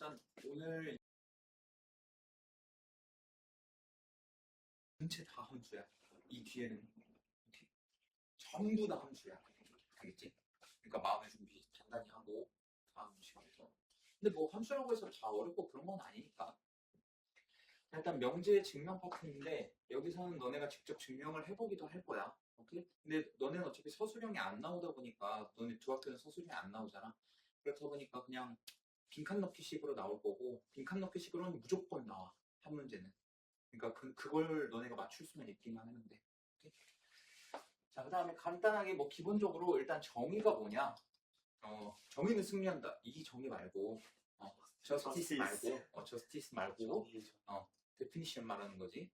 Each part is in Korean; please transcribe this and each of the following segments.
일단 오늘 전체 다 함수야. 이 뒤에는 전부 다 함수야. 알겠지? 그러니까 마음의 준비 단단히 하고 다음 시간에서. 근데 뭐 함수라고 해서 다 어렵고 그런 건 아니니까. 일단 명제의 증명 파트인데 여기서는 너네가 직접 증명을 해보기도 할 거야. 오케이? 근데 너네는 어차피 서술형이 안 나오다 보니까 너네 두 학교는 서술형이 안 나오잖아. 그렇다 보니까 그냥 빈칸 넣기식으로 나올 거고 빈칸 넣기식으로는 무조건 나와. 한 문제는. 그러니까 그걸 너네가 맞출 수는 있기만 하는데. 오케이? 자, 그 다음에 간단하게 뭐 기본적으로 일단 정의가 뭐냐? 정의는 승리한다. 이 정의 말고, 저스티스 말고, 저스티스 말고, 데피니션 말하는 거지.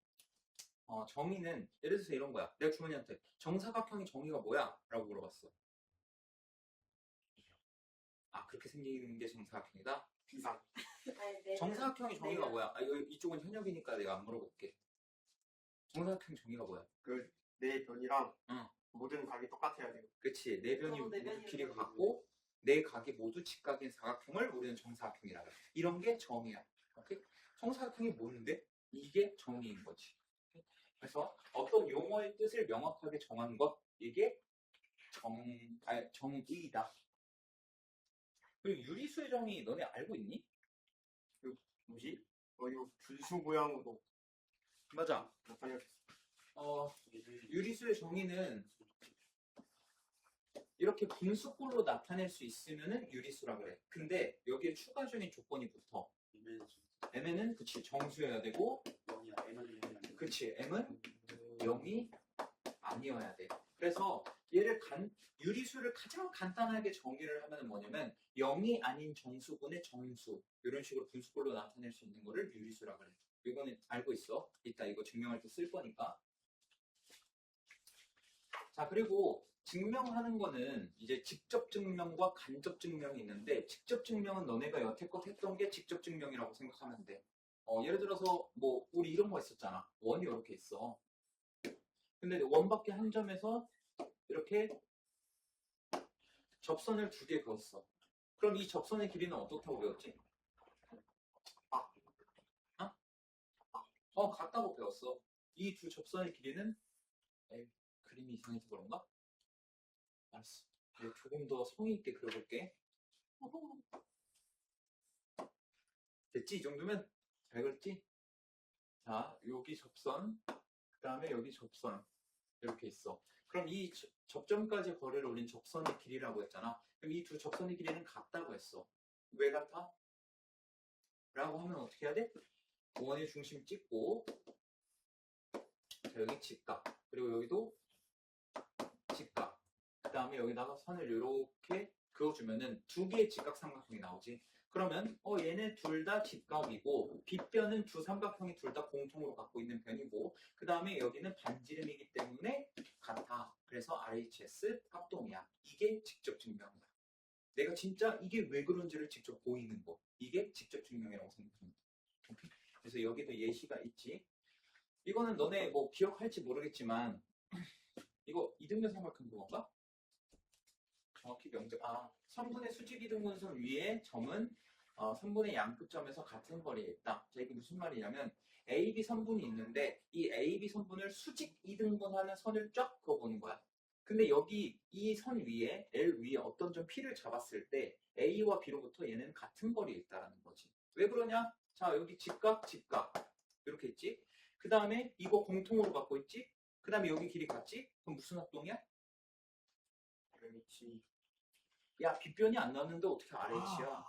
정의는 예를 들어서 이런 거야. 내가 주머니한테 정사각형의 정의가 뭐야? 라고 물어봤어. 아, 그렇게 생기는 게 정사각형이다? 비상. 정사각형의 정의가 뭐야? 이쪽은 현역이니까 내가 안 물어볼게. 정사각형 정의가 뭐야? 그 네 변이랑 응. 모든 각이 똑같아야 돼요. 그치. 네 변이 모두 길이가 같고 네 각이 모두 직각인 사각형을 우리는 정사각형이라고 해. 이런 게 정의야. 오케이? 정사각형이 뭔데? 이게 정의인 거지. 오케이? 그래서 어떤 용어의 뜻을 명확하게 정한 것, 이게 정의이다. 그리고 유리수의 정의 너네 알고 있니? 그 뭐지? 이거 분수 모양으로 맞아. 나타냈어. 유리수의 정의는 이렇게 분수꼴로 나타낼 수 있으면은 유리수라 그래. 근데 여기에 추가적인 조건이 붙어. m는 그치 정수여야 되고, 그치 m은 0이 아니어야 돼. 그래서 얘를 유리수를 가장 간단하게 정의를 하면 뭐냐면 0이 아닌 정수분의 정수, 이런 식으로 분수꼴로 나타낼 수 있는 거를 유리수라 그래. 이거는 알고 있어. 이따 이거 증명할 때 쓸 거니까. 자, 그리고 증명하는 거는 이제 직접 증명과 간접 증명이 있는데, 직접 증명은 너네가 여태껏 했던 게 직접 증명이라고 생각하면 돼. 예를 들어서 뭐 우리 이런 거 있었잖아. 원이 이렇게 있어. 근데 원밖에 한 점에서 이렇게 접선을 두 개 그었어. 그럼 이 접선의 길이는 어떻다고 배웠지? 같다고 배웠어. 이 두 접선의 길이는 그림이 이상해서 그런가? 알았어. 조금 더 성의 있게 그려볼게. 됐지? 이 정도면 잘 그렸지? 자, 여기 접선, 그 다음에 여기 접선 이렇게 있어. 그럼 이 접점까지 거리를 우린 접선의 길이라고 했잖아. 그럼 이 두 접선의 길이는 같다고 했어. 왜 같아? 라고 하면 어떻게 해야 돼? 원의 중심 찍고, 자, 여기 직각, 그리고 여기도 직각, 그 다음에 여기다가 선을 이렇게 그어주면은 두 개의 직각삼각형이 나오지. 그러면 얘네 둘 다 직각이고 빗변은 두 삼각형이 둘 다 공통으로 갖고 있는 변이고, 그 다음에 여기는 반지름이기 때문에 같아. 그래서 RHS 합동이야. 이게 직접 증명이야. 내가 진짜 이게 왜 그런지를 직접 보이는 거, 이게 직접 증명이라고 생각합니다. 오케이? 그래서 여기도 예시가 있지. 이거는 너네 뭐 기억할지 모르겠지만 이거 이등변 삼각형 그건가? 정확히 선분의 수직 이등분선 위에 점은 선분의 양끝점에서 같은 거리에 있다. 자, 이게 무슨 말이냐면 AB 선분이 있는데 이 AB 선분을 수직 이등분하는 선을 쫙 그어보는 거야. 근데 여기 이 선 위에 L 위에 어떤 점 P를 잡았을 때 A와 B로부터 얘는 같은 거리에 있다는 거지. 왜 그러냐? 자, 여기 직각, 직각 이렇게 있지. 그 다음에 이거 공통으로 갖고 있지. 그 다음에 여기 길이 같지. 그럼 무슨 합동이야? 야, 빗변이 안 나왔는데 어떻게 RH야?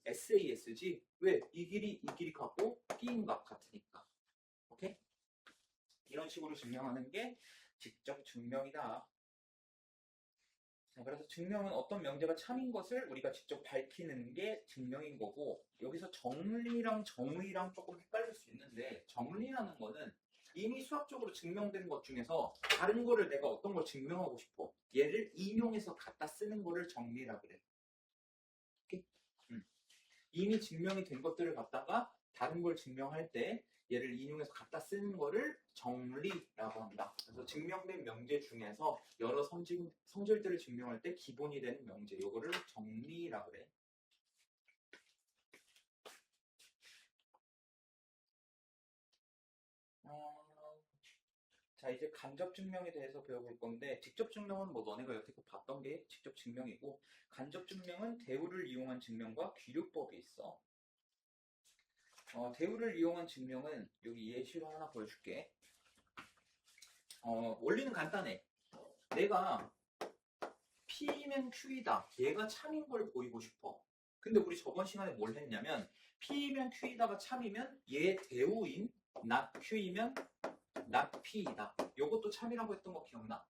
SAS지? 왜? 이 길이 같고 B인각 같으니까. 오케이? 이런 식으로 증명하는 게 직접 증명이다. 자, 그래서 증명은 어떤 명제가 참인 것을 우리가 직접 밝히는 게 증명인 거고, 여기서 정리랑 정의랑 조금 헷갈릴 수 있는데, 정리라는 거는 이미 수학적으로 증명된 것 중에서 다른 거를 내가 어떤 걸 증명하고 싶어. 얘를 인용해서 갖다 쓰는 거를 정리라 그래. 오케이? 이미 증명이 된 것들을 갖다가 다른 걸 증명할 때 얘를 인용해서 갖다 쓰는 거를 정리라고 한다. 그래서 증명된 명제 중에서 여러 성질들을 증명할 때 기본이 되는 명제, 요거를 정리라고 그래. 자, 이제 간접 증명에 대해서 배워볼 건데, 직접 증명은 뭐 너네가 여태껏 봤던 게 직접 증명이고, 간접 증명은 대우를 이용한 증명과 귀류법이 있어. 대우를 이용한 증명은 여기 예시로 하나 보여줄게. 원리는 간단해. 내가 P면 Q이다. 얘가 참인 걸 보이고 싶어. 근데 우리 저번 시간에 뭘 했냐면 P면 Q이다가 참이면 얘 대우인 not Q이면 not P이다. 요것도 참이라고 했던 거 기억나?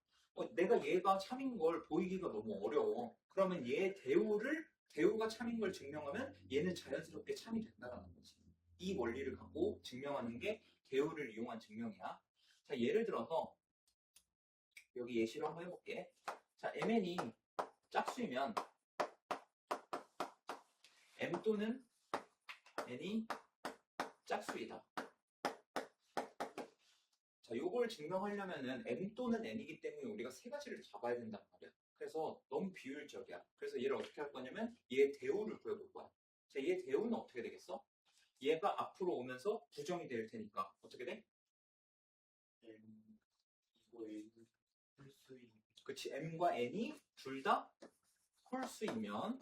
내가 얘가 참인 걸 보이기가 너무 어려워. 그러면 얘 대우가 참인 걸 증명하면 얘는 자연스럽게 참이 된다는 거지. 이 원리를 갖고 증명하는 게 대우를 이용한 증명이야. 자, 예를 들어서 여기 예시로 한번 해볼게. 자, MN이 짝수이면 M 또는 N이 짝수이다. 자, 요걸 증명하려면은 M 또는 N이기 때문에 우리가 세 가지를 잡아야 된단 말이야. 그래서 너무 비효율적이야. 그래서 얘를 어떻게 할 거냐면 얘 대우를 구해볼 거야. 자, 얘 대우는 어떻게 되겠어? 얘가 앞으로 오면서 부정이 될 테니까 어떻게 돼? 그치, M과 N이 둘 다 홀수이면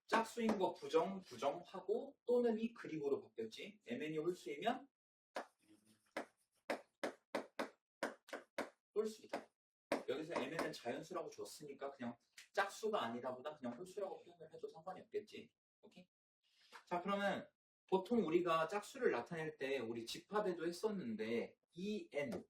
짝수인 거 부정하고 또는 이 그리고로 바뀌었지. MN이 홀수이면 홀수이다. 여기서 MN은 자연수라고 줬으니까 그냥 짝수가 아니다보다 그냥 홀수라고 표현을 해도 상관이 없겠지. 오케이? 자, 그러면 보통 우리가 짝수를 나타낼 때 우리 집합에도 했었는데 이 N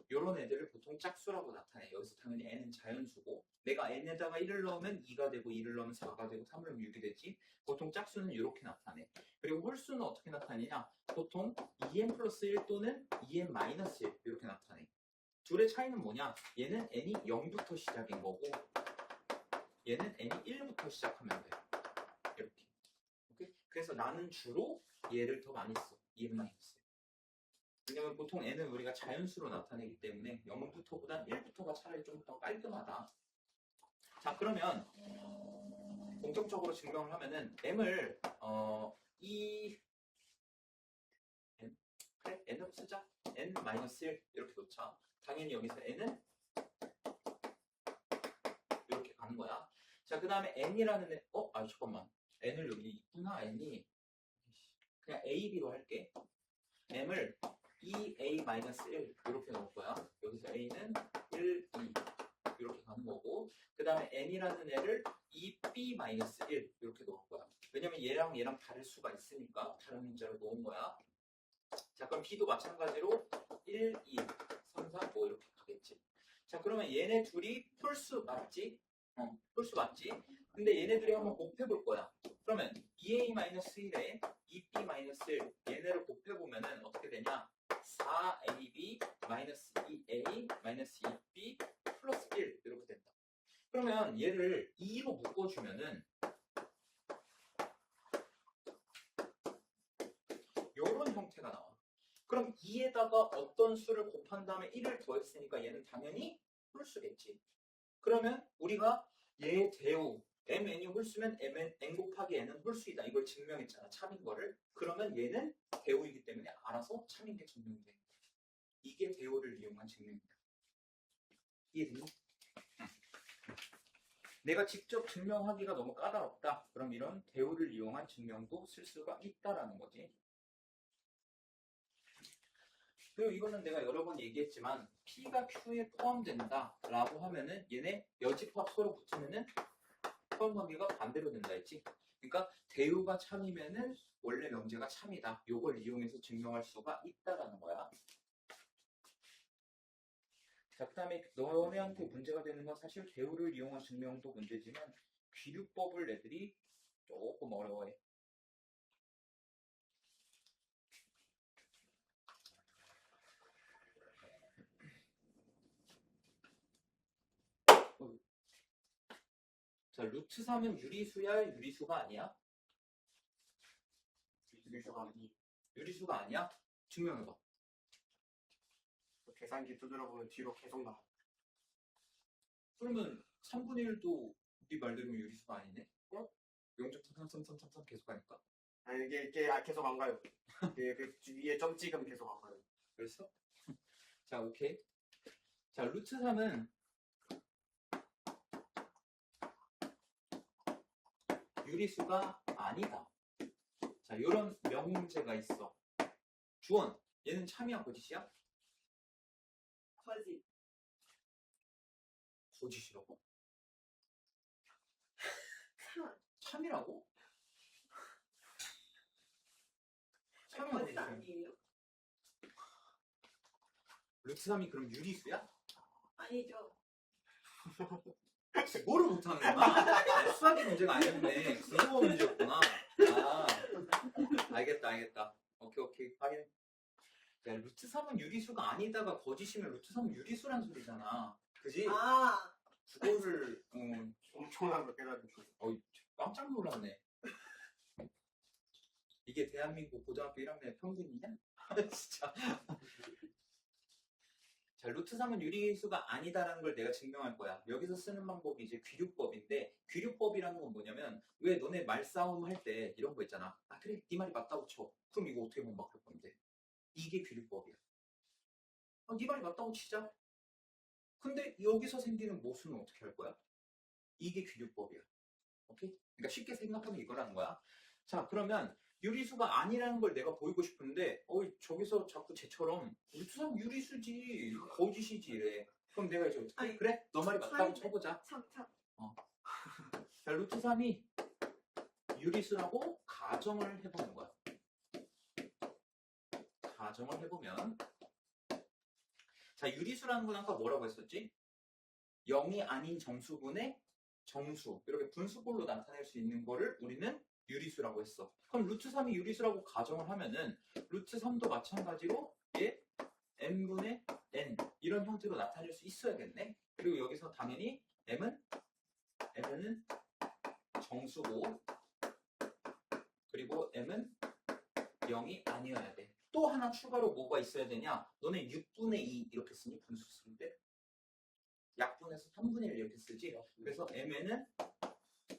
이런 애들을 보통 짝수라고 나타내. 여기서 당연히 n은 자연수고 내가 n에다가 1을 넣으면 2가 되고 2를 넣으면 4가 되고 3을 넣으면 6이 되지. 보통 짝수는 이렇게 나타내. 그리고 홀수는 어떻게 나타내냐? 보통 2n 플러스 1 또는 2n 마이너스 1 이렇게 나타내. 둘의 차이는 뭐냐? 얘는 n이 0부터 시작인 거고 얘는 n이 1부터 시작하면 돼. 이렇게. 오케이? 그래서 나는 주로 얘를 더 많이 써. 2n 마이너스 1. 왜냐면 보통 n은 우리가 자연수로 나타내기 때문에 0부터보단 1부터가 차라리 좀 더 깔끔하다. 자, 그러면 본격적으로 증명을 하면은 m을 그래, n으로 쓰자. n-1 이렇게 놓자. 당연히 여기서 n은 이렇게 가는 거야. 자, 그 다음에 n이라는 잠깐만. n을 여기 있구나. n이 그냥 a, b로 할게. m을 2a-1 이렇게 넣을 거야. 여기서 a는 1, 2 이렇게 가는 거고 그 다음에 n이라는 애를 2b-1 이렇게 넣을 거야. 왜냐면 얘랑 다를 수가 있으니까 다른 문자로 놓은 거야. 자, 그럼 b도 마찬가지로 1, 2, 3, 4, 5 이렇게 가겠지. 자, 그러면 얘네 둘이 홀수 맞지? 홀수 맞지? 근데 얘네들이 한번 곱해볼 거야. 그러면 2a-1에 2b-1 얘네를 곱해보면은 어떻게 되냐? 4ab-2a-2b 플러스 1 이렇게 된다. 그러면 얘를 2로 묶어주면은 이런 형태가 나와. 그럼 2에다가 어떤 수를 곱한 다음에 1을 더했으니까 얘는 당연히 홀수겠지. 그러면 우리가 얘 대우 mn이 홀수면 n 곱하기 n은 홀수이다. 이걸 증명했잖아. 참인 거를. 그러면 얘는 대우이기 때문에 알아서 참인 게 증명이 돼. 이게 대우를 이용한 증명이다. 이해되니? 내가 직접 증명하기가 너무 까다롭다. 그럼 이런 대우를 이용한 증명도 쓸 수가 있다라는 거지. 그리고 이거는 내가 여러 번 얘기했지만 P가 Q에 포함된다 라고 하면은 얘네 여집합 서로 붙으면은 포함관계가 반대로 된다 했지. 그러니까 대우가 참이면은 원래 명제가 참이다. 요걸 이용해서 증명할 수가 있다라는 거야. 자, 그 다음에 너네한테 문제가 되는 건 사실 대우를 이용한 증명도 문제지만 귀류법을 애들이 조금 어려워해. 자, 루트 3은 유리수야, 유리수가 아니야? 유리수가 아니야? 증명해봐. 계산기 두드려보면 뒤로 계속 나와. 그러면 3분의 1도 네 말대로 유리수가 아니네? 0.3333 계속 가니까? 아니 이게 계속 안 가요. 그 위에 점 찍으면 계속 안 가요. 그랬어? 자, 오케이. 자, 루트 3은 유리수가 아니다. 자, 이런 명제가 있어. 주원, 얘는 참이야, 거짓이야? 거짓. 거짓이라고? 참. 참이라고? 참이야, 거짓 거짓이야? 아니에요? 루트 3이 그럼 유리수야? 아니죠. 뭐를 못하는구나. 수학이 문제가 아니었네. 국어 문제였구나. 아, 알겠다. 오케이. 확인. 야, 루트 3은 유리수가 아니다가 거짓이면 루트 3은 유리수란 소리잖아. 그지? 아, 국어를, 엄청난 걸 깨달으셨어. 깜짝 놀랐네. 이게 대한민국 고등학교 1학년의 평균이냐? 진짜. 자, 루트 3은 유리수가 아니다라는 걸 내가 증명할 거야. 여기서 쓰는 방법이 이제 귀류법인데, 귀류법이라는 건 뭐냐면, 왜 너네 말싸움 할 때 이런 거 있잖아. 아, 그래, 네 말이 맞다고 쳐. 그럼 이거 어떻게 반박할 건데? 이게 귀류법이야. 네 말이 맞다고 치자. 근데 여기서 생기는 모순은 어떻게 할 거야? 이게 귀류법이야. 오케이? 그러니까 쉽게 생각하면 이거라는 거야. 자, 그러면 유리수가 아니라는 걸 내가 보이고 싶은데, 저기서 자꾸 쟤처럼 루트 3 유리수지, 거짓이지 이래. 그럼 내가 이제 어떻게? 아니, 그래? 너 말이 맞다고 참인데. 쳐보자. 참. 자, 루트 3이 유리수라고 가정을 해보는 거야. 가정을 해보면, 자, 유리수라는 건 아까 뭐라고 했었지? 0이 아닌 정수분의 정수, 이렇게 분수꼴로 나타낼 수 있는 거를 우리는 유리수라고 했어. 그럼 루트 3이 유리수라고 가정을 하면은 루트 3도 마찬가지로 얘 n분의 n 이런 형태로 나타낼 수 있어야겠네. 그리고 여기서 당연히 m은 정수고, 그리고 m은 0이 아니어야 돼. 또 하나 추가로 뭐가 있어야 되냐? 너네 6분의 2 이렇게 쓰니? 분수 쓸 때? 약분해서 3분의 1 이렇게 쓰지? 그래서 m에는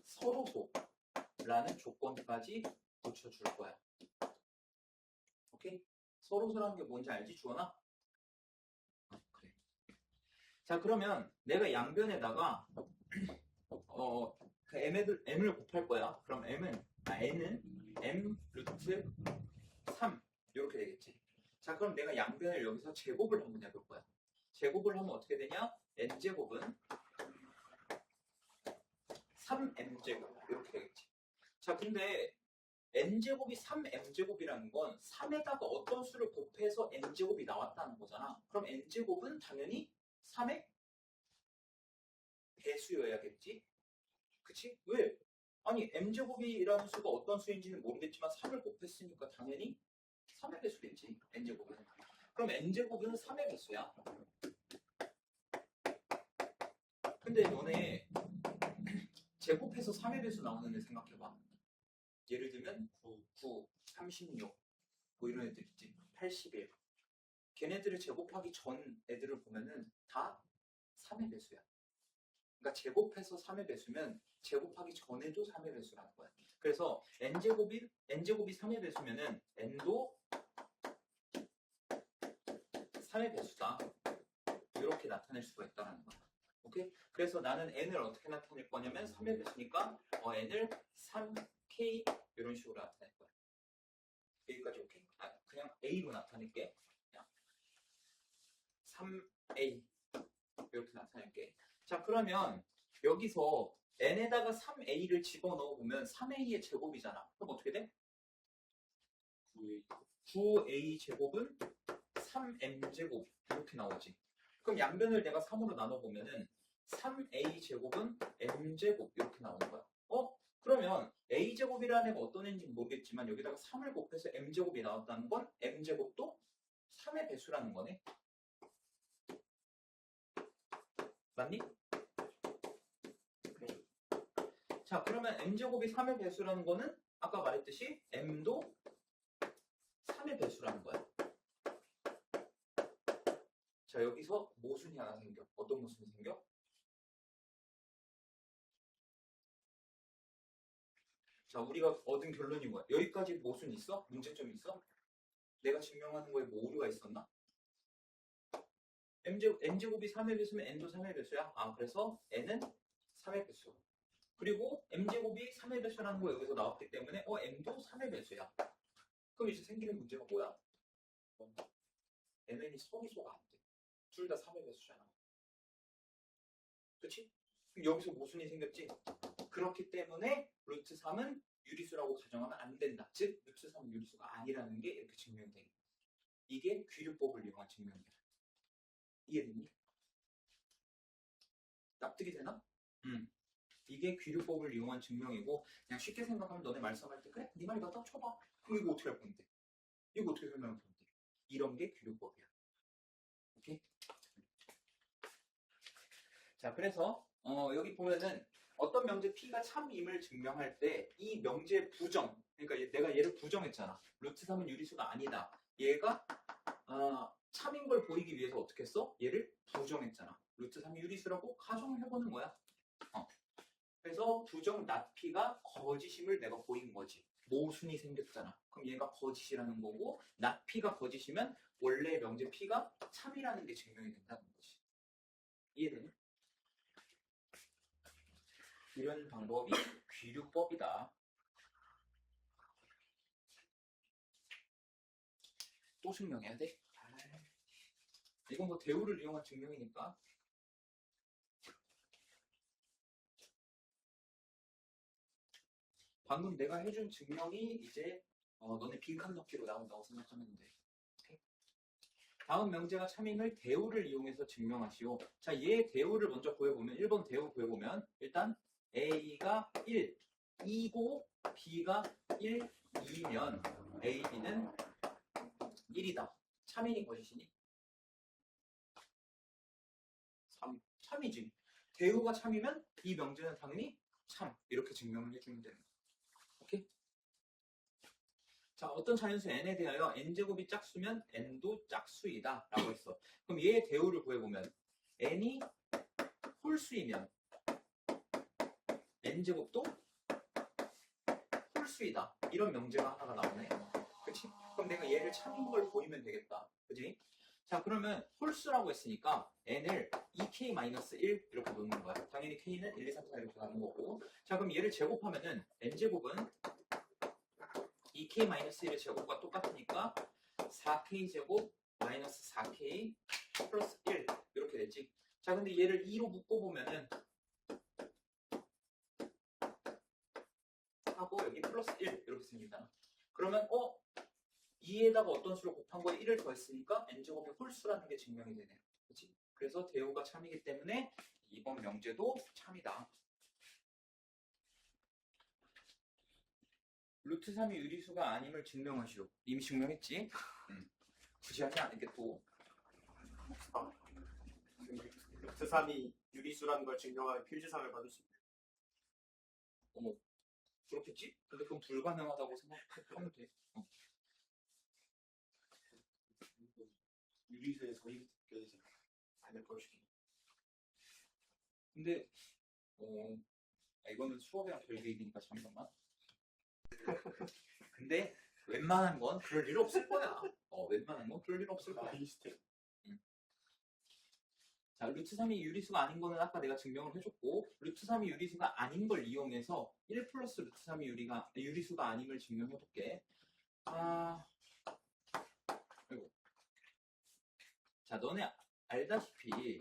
서로소라는 조건까지 붙여줄 거야. 오케이? 서로소라는 게 뭔지 알지, 주원아? 그래. 자, 그러면 내가 양변에다가 그 m을 곱할 거야. 그럼 n은 m 루트 3 이렇게 되겠지. 자, 그럼 내가 양변을 여기서 제곱을 한번 해볼 거야. 제곱을 하면 어떻게 되냐? n제곱은 3m제곱 이렇게 되겠지. 자, 근데 n제곱이 3m제곱이라는 건 3에다가 어떤 수를 곱해서 n제곱이 나왔다는 거잖아. 그럼 n제곱은 당연히 3의 배수여야겠지? 그치? 왜? 아니, m제곱이라는 수가 어떤 수인지는 모르겠지만 3을 곱했으니까 당연히 3의 배수겠지, n제곱은. 그럼 n제곱은 3의 배수야. 근데 너네 제곱해서 3의 배수 나오는 애 생각해봐. 예를 들면 9, 36 뭐 이런 애들 있지. 81. 걔네들을 제곱하기 전 애들을 보면은 다 3의 배수야. 그러니까 제곱해서 3의 배수면 제곱하기 전에도 3의 배수라는 거야. 그래서 n제곱이 3의 배수면은 n도 3의 배수다. 이렇게 나타낼 수가 있다는 거야. 오케이? 그래서 나는 n을 어떻게 나타낼 거냐면 3의 배수니까 n을 3k 이런 식으로 나타낼 거야. 여기까지 오케이? 그냥 a로 나타낼게. 그냥 3a 이렇게 나타낼게. 자, 그러면 여기서 n에다가 3a를 집어넣어 보면 3a의 제곱이잖아. 그럼 어떻게 돼? 9a 제곱은 3m제곱 이렇게 나오지. 그럼 양변을 내가 3으로 나눠보면은 3a 제곱은 m제곱 이렇게 나오는 거야. 그러면 a제곱이라는 애가 어떤 애인지 모르겠지만 여기다가 3을 곱해서 m제곱이 나왔다는 건 m제곱도 3의 배수라는 거네. 맞니? 자, 그러면 m제곱이 3의 배수라는 거는 아까 말했듯이 m도 3의 배수라는 거야. 자, 여기서 모순이 하나 생겨. 어떤 모순이 생겨? 자, 우리가 얻은 결론이 뭐야? 여기까지 모순 있어? 문제점 있어? 내가 증명하는 거에 뭐 오류가 있었나? n제곱이 3의 배수면 n도 3의 배수야. 아, 그래서 n은 3의 배수. 그리고 m제곱이 3의 배수라는 거 여기서 나왔기 때문에 m도 3의 배수야. 그럼 이제 생기는 문제가 뭐야? mn이 서로소가 안 돼. 둘 다 3의 배수잖아. 그치? 그럼 여기서 모순이 생겼지? 그렇기 때문에 루트 3은 유리수라고 가정하면 안 된다. 즉, 루트 3은 유리수가 아니라는 게 이렇게 증명이 되는 거야. 이게 귀류법을 이용한 증명이야. 이해됐니? 납득이 되나? 이게 귀류법을 이용한 증명이고, 그냥 쉽게 생각하면 너네 말씀할 때, 그래? 네 말이 맞다? 쳐봐. 그럼 이거 어떻게 할 건데? 이거 어떻게 설명할 건데? 이런 게 귀류법이야. 오케이? 자, 그래서 여기 보면은 어떤 명제 P가 참임을 증명할 때 이 명제의 부정, 그러니까 내가 얘를 부정했잖아. 루트 3은 유리수가 아니다. 얘가 참인 걸 보이기 위해서 어떻게 했어? 얘를 부정했잖아. 루트 3이 유리수라고 가정을 해보는 거야. 그래서 부정 낫P가 거짓임을 내가 보인 거지. 모순이 생겼잖아. 그럼 얘가 거짓이라는 거고 낫P가 거짓이면 원래 명제 P가 참이라는 게 증명이 된다는 거지. 이해되니? 이런 방법이 귀류법이다. 또 증명해야 돼? 이건 뭐 대우를 이용한 증명이니까. 방금 내가 해준 증명이 이제 너네 빈칸 넣기로 나온다고 생각하면 돼. 오케이? 다음 명제가 참임을 대우를 이용해서 증명하시오. 자, 얘 대우를 먼저 구해보면 1번 대우 구해보면 일단 A가 1, 2고 B가 1, 2면 A, B는 1이다. 참이니 거짓이니? 3이지. 대우가 참이면 이 명제는 당연히 참. 이렇게 증명을 해주면 되는 거야. 오케이? 자, 어떤 자연수 n에 대하여 n제곱이 짝수면 n도 짝수이다 라고 했어. 그럼 얘의 대우를 구해보면 n이 홀수이면 n제곱도 홀수이다. 이런 명제가 하나가 나오네. 그치? 그럼 내가 얘를 참인 걸 보이면 되겠다. 그치? 자, 그러면 홀수라고 했으니까 n을 2k-1 이렇게 놓는 거야. 당연히 k는 1, 2, 3, 4 이렇게 가는 거고. 자, 그럼 얘를 제곱하면은 n제곱은 2k-1의 제곱과 똑같으니까 4k제곱 마이너스 4k 플러스 1 이렇게 됐지. 자, 근데 얘를 2로 묶어보면은 하고 여기 플러스 1 이렇게 생긴다. 그러면 2에다가 어떤 수를 곱한 거에 1을 더했으니까 n제곱이 홀수라는 게 증명이 되네요. 그치? 그래서 대우가 참이기 때문에 이번 명제도 참이다. 루트 3이 유리수가 아님을 증명하시오. 이미 증명했지? 굳이 하지 않겠고. 루트 3이 유리수라는 걸 증명하면 필지상을 받을 수 있대. 어머, 그렇겠지? 근데 그건 불가능하다고 생각하면 돼. 유리수에 서입이 느껴지지 않을 것이기. 근데 이거는 수업이랑 별개 얘기니까 잠깐만. 근데 웬만한 건 그럴 일 없을 거야. 웬만한 건 그럴 일 없을 거야. 자, 루트 3이 유리수가 아닌 거는 아까 내가 증명을 해줬고, 루트 3이 유리수가 아닌 걸 이용해서 1 플러스 루트 3이 유리수가 아님을 증명해볼게. 아이고. 자, 너네 알다시피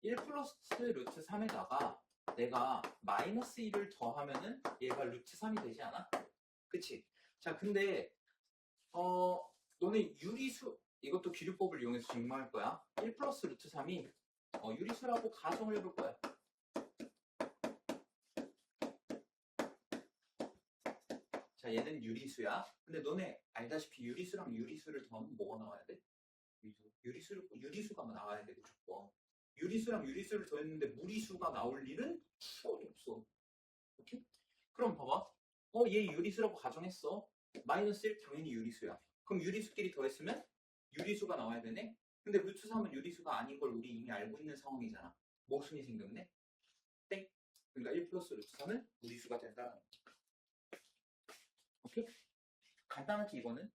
1 플러스 루트 3에다가 내가 마이너스 1을 더하면은 얘가 루트 3이 되지 않아? 그치? 자, 근데 너네 유리수, 이것도 귀류법을 이용해서 증명할 거야. 1 플러스 루트 3이 유리수라고 가정을 해볼 거야. 자, 얘는 유리수야. 근데 너네 알다시피 유리수랑 유리수를 더하면 뭐가 나와야 돼? 유리수가 나와야 돼, 무조건. 유리수랑 유리수를 더했는데 무리수가 나올 일은 추억이 없어. 오케이? 그럼 봐봐. 얘 유리수라고 가정했어. 마이너스 1 당연히 유리수야. 그럼 유리수끼리 더했으면 유리수가 나와야 되네? 근데 루트 3은 유리수가 아닌 걸 우리 이미 알고 있는 상황이잖아. 모순이 생겼네? 땡. 그러니까 1 플러스 루트 3은 무리수가 된다는 거지. 오케이? 간단하지, 이거는?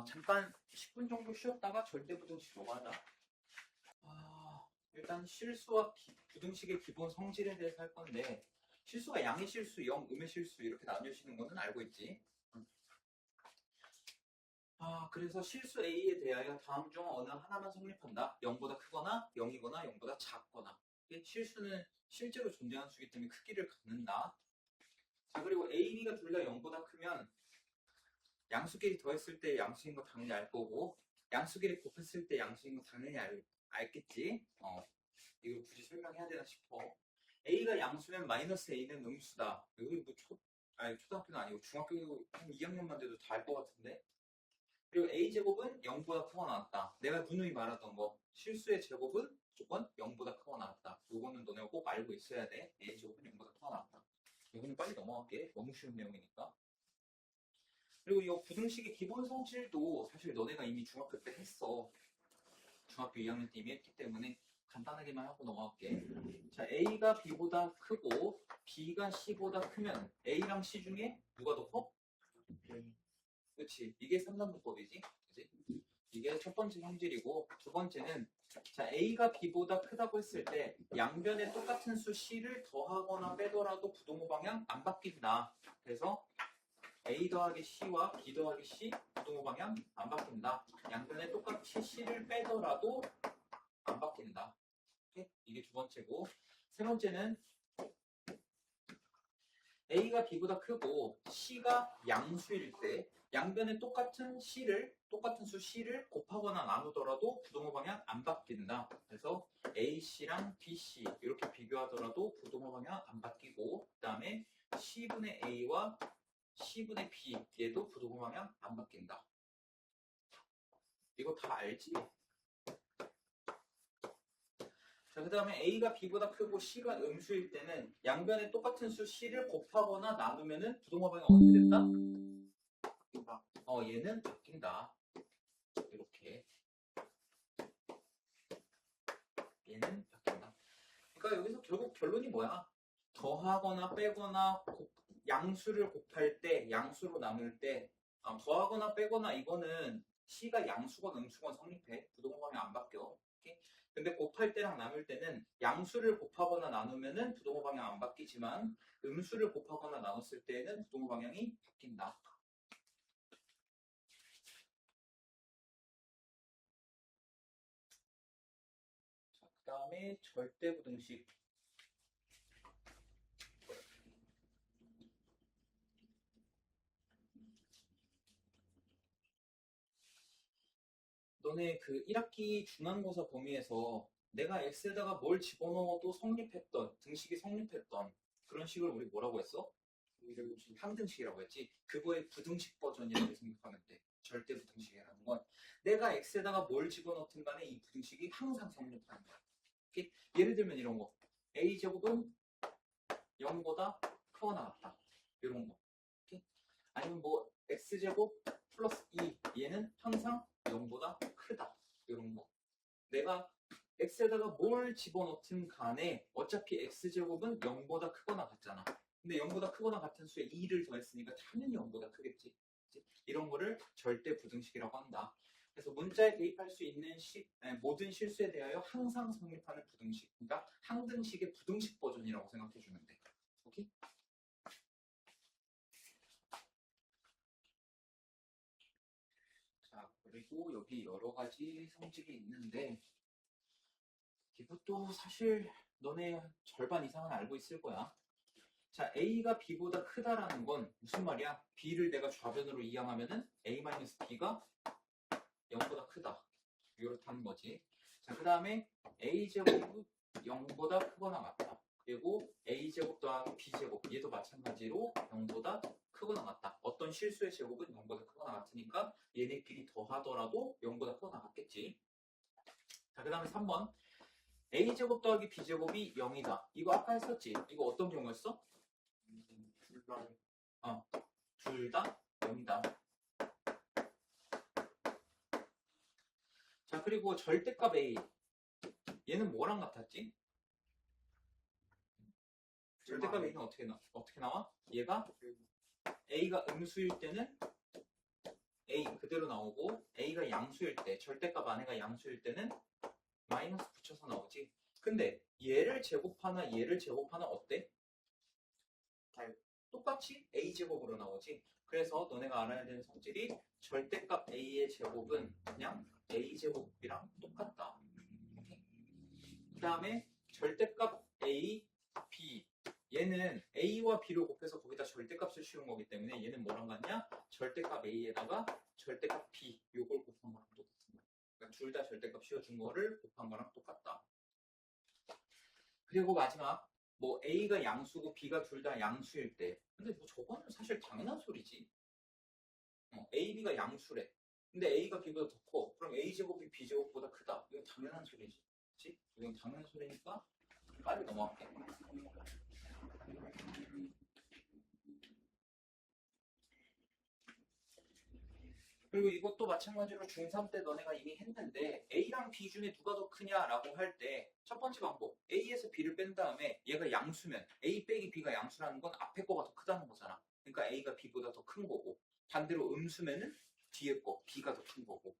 잠깐 10분 정도 쉬었다가 절대부등식으로 하자. 일단 실수와 부등식의 기본 성질에 대해서 할 건데, 실수가 양의 실수, 영, 음의 실수 이렇게 나뉘어지는 거는 알고 있지. 그래서 실수 A에 대하여 다음 중 어느 하나만 성립한다. 0보다 크거나 0이거나 0보다 작거나. 실수는 실제로 존재하는 수이기 때문에 크기를 갖는다. 자, 그리고 A, B가 둘 다 0보다 크면 양수끼리 더했을 때 양수인 거 당연히 알 거고, 양수끼리 곱했을 때 양수인 거 당연히 알겠지. 이거 굳이 설명해야 되나 싶어. A가 양수면 마이너스 A는 음수다. 여기 뭐 초등학교는 아니고 중학교 한 2학년만 돼도 다 알 것 같은데. 그리고 A제곱은 0보다 크거나 같다. 내가 누누이 말하던 거. 실수의 제곱은 무조건 0보다 크거나 같다. 요거는 너네가 꼭 알고 있어야 돼. A제곱은 0보다 크거나 같다. 이거는 빨리 넘어갈게. 너무 쉬운 내용이니까. 그리고 이 부등식의 기본 성질도 사실 너네가 이미 중학교 때 했어. 중학교 2학년 때 이미 했기 때문에 간단하게만 하고 넘어갈게. 자, A가 B보다 크고 B가 C보다 크면 A랑 C 중에 누가 더 커? 그렇지. 이게 3단분법이지. 그치? 이게 첫 번째 성질이고, 두 번째는 자, A가 B보다 크다고 했을 때 양변에 똑같은 수 C를 더하거나 빼더라도 부동호 방향 안 바뀐다. 그래서 A 더하기 C와 B 더하기 C 부동호 방향 안 바뀐다. 양변에 똑같이 C를 빼더라도 안 바뀐다. 이게 두 번째고, 세 번째는 A가 B보다 크고 C가 양수일 때 양변에 똑같은 수 C를 곱하거나 나누더라도 부동호 방향 안 바뀐다. 그래서 AC 랑 BC 이렇게 비교하더라도 부동호 방향 안 바뀌고, 그 다음에 C분의 A와 C분의 B 얘도 부동호 방향 안 바뀐다. 이거 다 알지? 자, 그 다음에 A가 B보다 크고 C가 음수일 때는 양변에 똑같은 수 C를 곱하거나 나누면은 부동호 방향 어떻게 된다? 얘는 바뀐다. 이렇게. 얘는 바뀐다. 그러니까 여기서 결국 결론이 뭐야? 더하거나 빼거나 양수를 곱할 때, 양수로 나눌 때, 더하거나 빼거나 이거는 C가 양수건 음수건 성립해. 부동호 방향 안 바뀌어. 근데 곱할 때랑 나눌 때는 양수를 곱하거나 나누면은 부동호 방향 안 바뀌지만 음수를 곱하거나 나눴을 때는 부동호 방향이 바뀐다. 자, 그 다음에 절대부등식. 너네 그 1학기 중간고사 범위에서 내가 X에다가 뭘 집어넣어도 성립했던, 등식이 성립했던 그런 식을 우리 뭐라고 했어? 항등식이라고 했지. 그거의 부등식 버전이라고 생각하면 돼. 절대부등식이라는 건 내가 X에다가 뭘 집어넣든 간에 이 부등식이 항상 성립하는 거야. 오케이? 예를 들면 이런 거. A제곱은 0보다 크거나 같다. 이런 거. 오케이? 아니면 뭐 X제곱 플러스 2 얘는 항상 0보다 크다. 이런 거. 내가 X에다가 뭘 집어넣든 간에 어차피 X제곱은 0보다 크거나 같잖아. 근데 0보다 크거나 같은 수에 2를 더했으니까 당연히 0보다 크겠지. 이런 거를 절대부등식이라고 한다. 그래서 문자에 대입할 수 있는 모든 실수에 대하여 항상 성립하는 부등식. 그러니까 항등식의 부등식 버전이라고 생각해 주면 돼. 오케이? 자, 그리고 여기 여러 가지 성질이 있는데 이것도 사실 너네 절반 이상은 알고 있을 거야. 자, A가 B보다 크다라는 건 무슨 말이야? B를 내가 좌변으로 이항하면은 A-B가 0보다 크다. 이렇다는 거지. 자, 그 다음에 A제곱이 0보다 크거나 같다. 그리고 A제곱 더하기 B제곱 얘도 마찬가지로 0보다 크거나 같다. 어떤 실수의 제곱은 0보다 크거나 같으니까 얘네끼리 더하더라도 0보다 크거나 같겠지. 자, 그 다음에 3번 A제곱 더하기 B제곱이 0이다. 이거 아까 했었지? 이거 어떤 경우였어? 둘 다 0이다. 자, 그리고 절대값 A. 얘는 뭐랑 같았지? 절대값 A는 어떻게 나와? 얘가 A가 음수일 때는 A 그대로 나오고 A가 양수일 때, 절대값 안에가 양수일 때는 마이너스 붙여서 나오지. 근데 얘를 제곱하나 얘를 제곱하나 어때? 똑같이 A제곱으로 나오지. 그래서 너네가 알아야 되는 성질이 절대값 A의 제곱은 그냥 A제곱이랑 똑같다. 그 다음에 절대값 A, B 얘는 A와 B를 곱해서 거기다 절대값을 씌운 거기 때문에 얘는 뭐랑 같냐? 절대값 A에다가 절대값 B 요걸 곱한 거랑 똑같은 거야. 그러니까 둘 다 절대값 씌워준 거를 곱한 거랑 똑같다. 그리고 마지막 뭐 A가 양수고 B가 둘 다 양수일 때 근데 뭐 저거는 사실 당연한 소리지. A, B가 양수래. 근데 A가 B보다 더 커. 그럼 A제곱이 B제곱보다 크다. 이건 당연한 소리지. 그치? 이건 당연한 소리니까 빨리 넘어갈게. 그리고 이것도 마찬가지로 중3 때 너네가 이미 했는데 A랑 B 중에 누가 더 크냐라고 할 때 첫 번째 방법 A에서 B를 뺀 다음에 얘가 양수면 A 빼기 B가 양수라는 건 앞에 거가 더 크다는 거잖아. 그러니까 A가 B보다 더 큰 거고 반대로 음수면은 뒤에 거 B가 더 큰 거고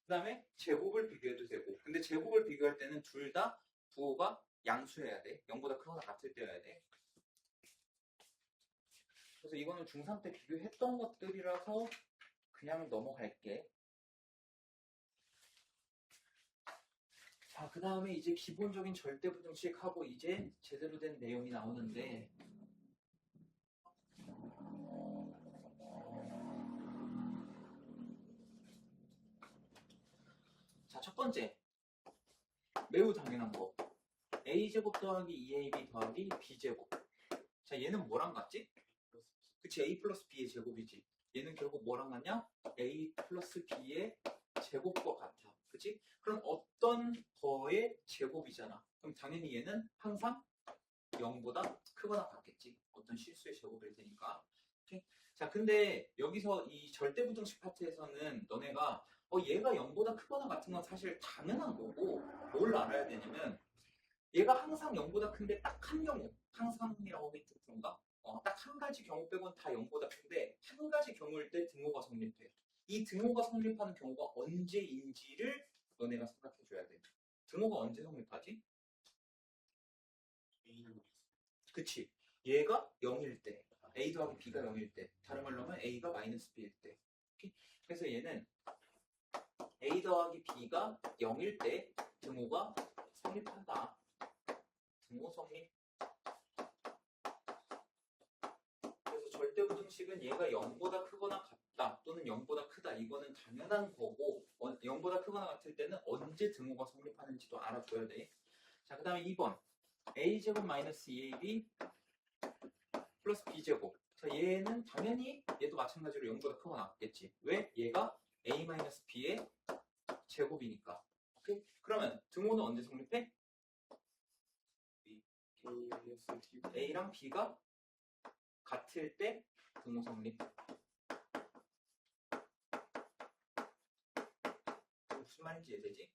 그 다음에 제곱을 비교해도 되고 근데 제곱을 비교할 때는 둘 다 부호가 양수여야 돼. 0보다 크거나 같을 때여야 돼. 그래서 이거는 중3 때 비교했던 것들이라서 그냥 넘어갈게. 자, 그 다음에 이제 기본적인 절대부등식하고 이제 제대로 된 내용이 나오는데 자, 첫 번째 매우 당연한 거 A제곱 더하기 2AB 더하기 B제곱. 자, 얘는 뭐랑 같지? 그치, A 플러스 B의 제곱이지. 얘는 결국 뭐랑 같냐? A 플러스 B의 제곱과 같아. 그치? 그럼 어떤 거의 제곱이잖아. 그럼 당연히 얘는 항상 0보다 크거나 같겠지. 어떤 실수의 제곱일 테니까. 오케이? 자, 근데 여기서 이 절대부등식 파트에서는 너네가 얘가 0보다 크거나 같은 건 사실 당연한 거고 뭘 알아야 되냐면 얘가 항상 0보다 큰데 딱 한 경우 항상이라고 하기 좀 그런가? 딱 한 가지 경우 빼고는 다 0보다 큰데 한 가지 경우일 때 등호가 성립돼. 이 등호가 성립하는 경우가 언제인지를 너네가 생각해줘야 돼. 등호가 언제 성립하지? 그치. 얘가 0일 때 A 더하기 B가 0일 때 다른 말로 하면 A가 마이너스 B일 때 오케이? 그래서 얘는 A 더하기 B가 0일 때 등호가 성립한다. 등호 성립. 그래서 절대부등식은 얘가 0보다 크거나 같다 또는 0보다 크다 이거는 당연한 거고 0보다 크거나 같을 때는 언제 등호가 성립하는지도 알아줘야 돼. 자, 그 다음에 2번 A제곱 마이너스 2AB 플러스 B제곱. 자, 얘는 당연히 얘도 마찬가지로 0보다 크거나 같겠지. 왜? 얘가 A 마이너스 B의 제곱이니까. 오케이? 그러면 등호는 언제 성립해? A랑 B가 같을 때 등호 성립. 무슨 말인지 이해되지?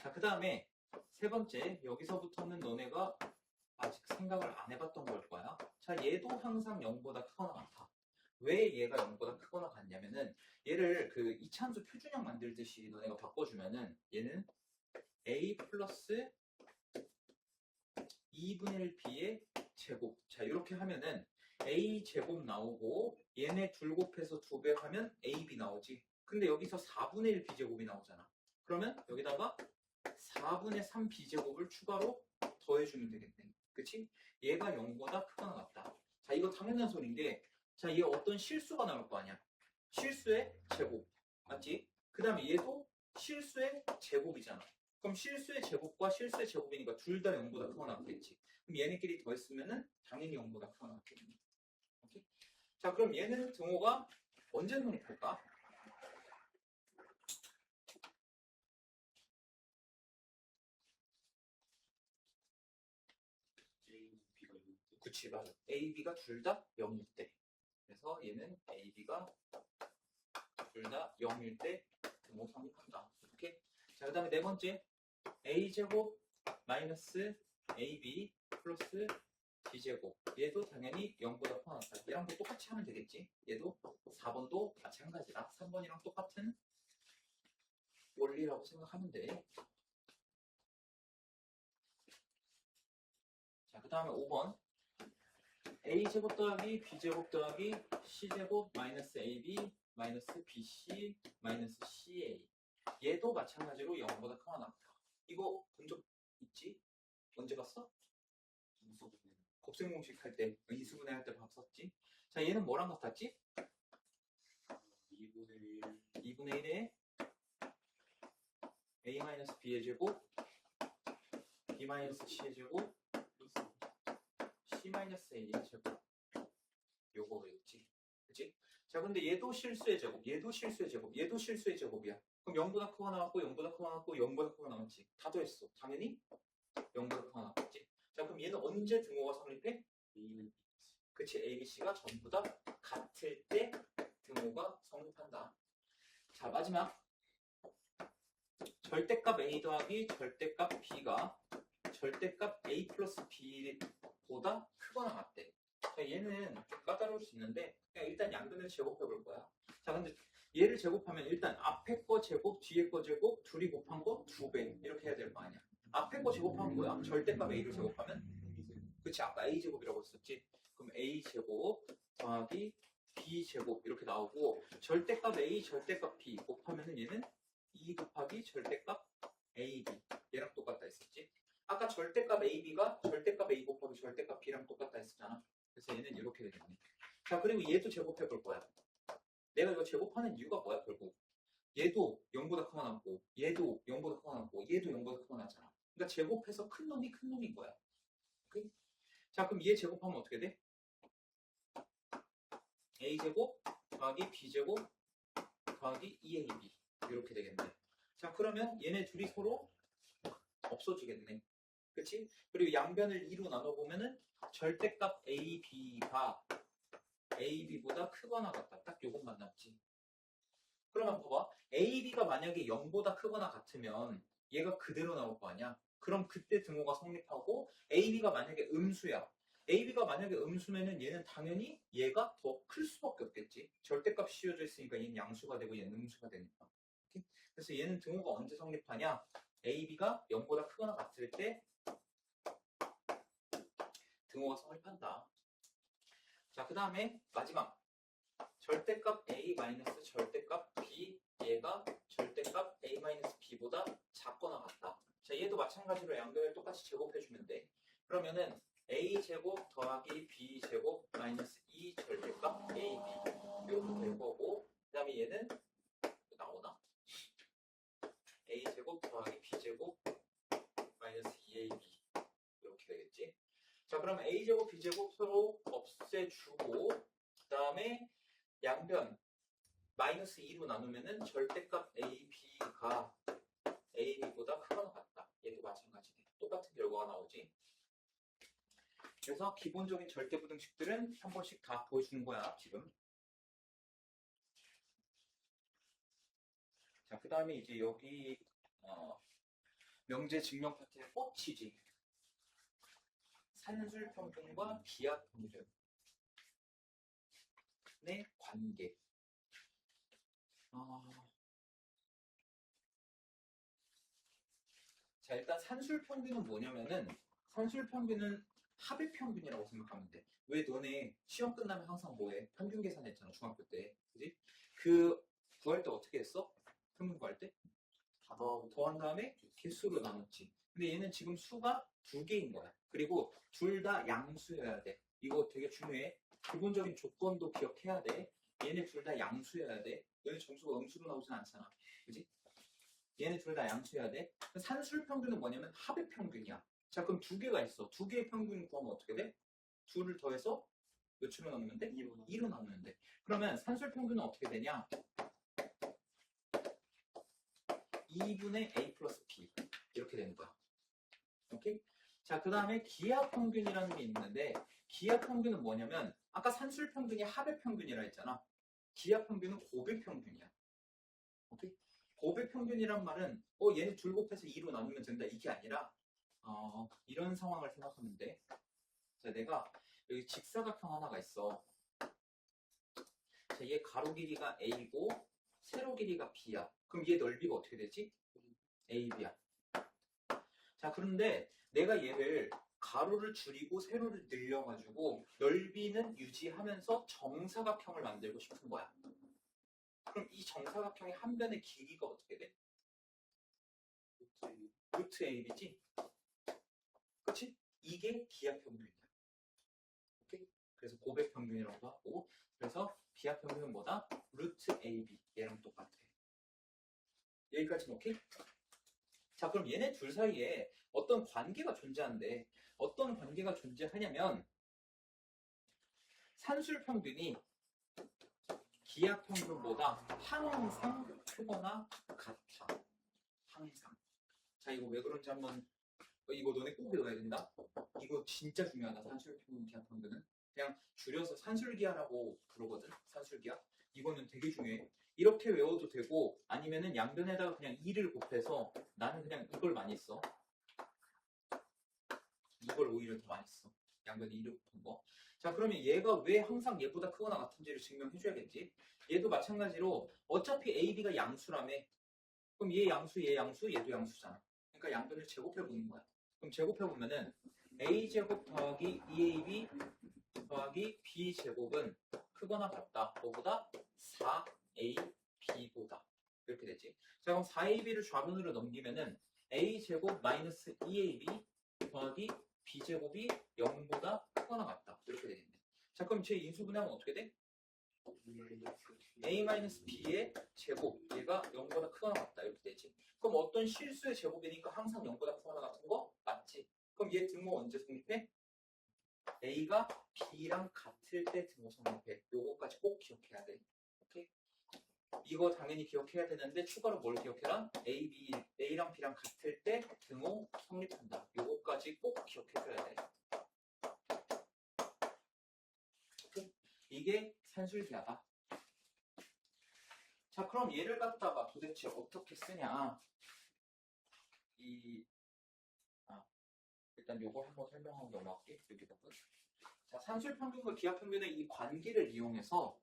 자, 그 다음에 세 번째 여기서부터는 너네가 아직 생각을 안 해봤던 걸 거야. 자, 얘도 항상 0보다 크거나 같아. 왜 얘가 0보다 크거나 같냐면은 얘를 그 이차함수 표준형 만들듯이 너네가 바꿔주면은 얘는 A 플러스 2분의 1 B의 제곱. 자, 이렇게 하면은 A 제곱 나오고 얘네 둘 곱해서 2배 하면 AB 나오지. 근데 여기서 4분의 1 B제곱이 나오잖아. 그러면 여기다가 4분의 3 B제곱을 추가로 더해주면 되겠네. 그치? 얘가 0보다 크거나 같다. 자, 이거 당연한 소리인 게 자, 얘 어떤 실수가 나올 거 아니야. 실수의 제곱. 맞지? 그 다음에 얘도 실수의 제곱이잖아. 그럼 실수의 제곱과 실수의 제곱이니까 둘 다 0보다 크거나 같겠지. 그럼 얘네끼리 더했으면은 당연히 0보다 크거나 같겠네. 오케이? 자, 그럼 얘는 등호가 언제 성립할까? 그치, 맞아. A, B가 둘 다 0일 때. 그래서 얘는 A, B가 둘 다 0일 때 등호 성립한다. 오케이? 자, 그 다음에 네 번째. A제곱 마이너스 AB 플러스 B제곱. 얘도 당연히 0보다 커가 같다. 얘랑 뭐 똑같이 하면 되겠지. 얘도 4번도 마찬가지라 3번이랑 똑같은 원리라고 생각하면 돼. 자, 그 다음에 5번. A제곱 더하기 B제곱 더하기 C제곱 마이너스 AB 마이너스 BC 마이너스 CA. 얘도 마찬가지로 0보다 커가 나왔다. 이거 본 적 있지? 언제 봤어? 곱셈 공식 할 때, 이수분해 할 때 봤었지? 자, 얘는 뭐랑 같았지? 2분의 1에 A-B의 제곱 B-C의 제곱 C-A의 제곱 요거였지. 그치? 자, 근데 얘도 실수의 제곱, 얘도 실수의 제곱, 얘도 실수의 제곱이야. 그럼 0보다 크고 나왔고 0보다 크고 나왔고 0보다 크고 나왔지. 다 더했어. 당연히 0보다 크고 나왔지. 자, 그럼 얘는 언제 등호가 성립해? 그치, A, B, C가 전부 다 같을 때 등호가 성립한다. 자, 마지막 절대값 A 더하기 절대값 B가 절대값 A 플러스 B보다 크거나 같대. 자, 얘는 좀 까다로울 수 있는데 그냥 일단 양변을 제곱해 볼 거야. 자, 근데 얘를 제곱하면 일단 앞에 거 제곱, 뒤에 거 제곱, 둘이 곱한 거 2배 이렇게 해야 될 거 아니야. 앞에 거 제곱하면 뭐야? 절대값 A를 제곱하면? 그치, 아까 A제곱이라고 했었지. 그럼 A제곱 더하기 B제곱 이렇게 나오고 절대값 A, 절대값 B 곱하면은 얘는 2 곱하기 절대값 AB 얘랑 똑같다 했었지. 아까 절대값 AB가 절대값 A 곱하기 절대값 B랑 똑같다 했었잖아. 그래서 얘는 이렇게 되겠네. 자, 그리고 얘도 제곱해 볼 거야. 내가 이거 제곱하는 이유가 뭐야, 결국? 얘도 0보다 크고 났고, 얘도 0보다 크고 났고, 얘도 0보다 크고 났잖아. 그러니까 제곱해서 큰 놈인 거야. 오케이? 자, 그럼 얘 제곱하면 어떻게 돼? A제곱 더하기 B제곱 더하기 2AB 이렇게 되겠네. 자, 그러면 얘네 둘이 서로 없어지겠네. 그치? 그리고 양변을 2로 나눠보면은 절대값 AB가 AB보다 크거나 같다. 딱 요것만 남지. 그러면 봐봐. AB가 만약에 0보다 크거나 같으면 얘가 그대로 나올 거 아니야? 그럼 그때 등호가 성립하고 AB가 만약에 음수야. AB가 만약에 음수면은 얘는 당연히 얘가 더 클 수밖에 없겠지. 절대값 씌워져 있으니까 얘는 양수가 되고 얘는 음수가 되니까. 오케이? 그래서 얘는 등호가 언제 성립하냐? AB가 0보다 크거나 같을 때 등호가 성립한다. 자, 그 다음에 마지막 절대값 A 마이너스 절대값 B 얘가 절대값 A 마이너스 B보다 작거나 같다. 자, 얘도 마찬가지로 양변을 똑같이 제곱해주면 돼. 그러면은 A제곱 더하기 B제곱 마이너스 2 절대값 AB 이렇게 될 거고 그 다음에 얘는 나오나? A제곱 더하기 B제곱 마이너스 2AB 이렇게 되겠지. 자, 그러면 A제곱 B제곱 서로 없애주고 그 다음에 양변 마이너스 2로 나누면은 절대값 AB가 AB보다 크거나 같다. 얘도 마찬가지네. 똑같은 결과가 나오지. 그래서 기본적인 절대부등식들은 한 번씩 다 보여주는 거야, 지금. 자, 그 다음에 이제 여기 명제 증명 파트의 꽃이지. 산술평균과 기하평균의 관계. 자, 일단 산술평균은 뭐냐면은 산술평균은 합의평균이라고 생각하면 돼. 왜 너네 시험 끝나면 항상 뭐해? 평균 계산했잖아, 중학교 때. 그지? 그 구할 때 어떻게 했어? 평균 구할 때? 더한 다음에 개수로 나눴지. 근데 얘는 지금 수가 2개인 거야. 그리고 둘 다 양수여야 돼. 이거 되게 중요해. 기본적인 조건도 기억해야 돼. 얘네 둘 다 양수여야 돼. 얘네 점수가 음수로 나오진 않잖아. 그지? 얘네 둘 다 양수여야 돼. 산술평균은 뭐냐면 합의평균이야. 자, 그럼 2개가 있어. 2개의 평균 구하면 어떻게 돼? 2를 더해서 몇으로 나누면 돼? 2로 나누면 돼. 그러면 산술평균은 어떻게 되냐? 2분의 A 플러스 B 이렇게 되는 거야. 오케이? 자, 그 다음에 기하평균이라는 게 있는데 기하평균은 뭐냐면 아까 산술평균이 합의평균이라 했잖아. 기하평균은 곱의평균이야. 오케이? 곱의평균이란 말은 얘네 둘 곱해서 2로 나누면 된다 이게 아니라 이런 상황을 생각하면 돼. 자, 내가 여기 직사각형 하나가 있어. 자, 얘 가로 길이가 A고 세로 길이가 B야. 그럼 얘 넓이가 어떻게 되지? AB야. 자, 그런데 내가 얘를 가로를 줄이고 세로를 늘려가지고 넓이는 유지하면서 정사각형을 만들고 싶은 거야. 그럼 이 정사각형의 한 변의 길이가 어떻게 돼? 루트 AB지? 그치? 이게 기하평균이야. 오케이? 그래서 고백평균이라고 하고, 그래서 기하평균은 뭐다? 루트 AB. 얘랑 똑같아. 여기까지는 오케이? 자, 그럼 얘네 둘 사이에 어떤 관계가 존재하는데, 어떤 관계가 존재하냐면, 산술평균이 기하평균보다 항상 크거나 같아. 항상. 자, 이거 왜 그런지 한번, 이거 너네 꼭 외워야 된다. 이거 진짜 중요하다. 산술평균, 기하평균은. 그냥 줄여서 산술기하라고 부르거든. 산술기하. 이거는 되게 중요해. 이렇게 외워도 되고, 아니면은 양변에다가 그냥 2를 곱해서 나는 그냥 이걸 많이 써. 이걸 오히려 더 많이 써. 양변에 2를 곱한 거. 자, 그러면 얘가 왜 항상 얘보다 크거나 같은지를 증명해줘야겠지. 얘도 마찬가지로 어차피 A, B가 양수라며. 그럼 얘 양수, 얘 양수, 얘도 양수잖아. 그러니까 양변을 제곱해보는 거야. 그럼 제곱해보면은 A제곱 더하기 2AB 더하기 B제곱은 크거나 같다. 뭐보다? 4AB보다. 이렇게 되지. 자, 그럼 4AB를 좌변으로 넘기면은 A제곱 마이너스 2AB 더하기 B제곱이 0보다 크거나 같다. 이렇게 되겠네. 자, 그럼 제 인수분해하면 어떻게 돼? A-B의 제곱, 얘가 0보다 크거나 같다. 이렇게 되지. 그럼 어떤 실수의 제곱이니까 항상 0보다 크거나 같은 거? 맞지? 그럼 얘 등호 언제 성립해? A가 B랑 같을 때 등호 성립해. 요거까지 꼭 기억해야 돼. 오케이? 이거 당연히 기억해야 되는데 추가로 뭘 기억해라? A랑 B랑 같을 때 등호 성립한다. 요거까지 꼭 기억해줘야 돼. 오케이? 이게 산술기하다. 자, 그럼 얘를 갖다가 도대체 어떻게 쓰냐? 일단 요거 한번 설명하고 넘어갈게. 여기 부분. 자, 산술평균과 기하평균의 이 관계를 이용해서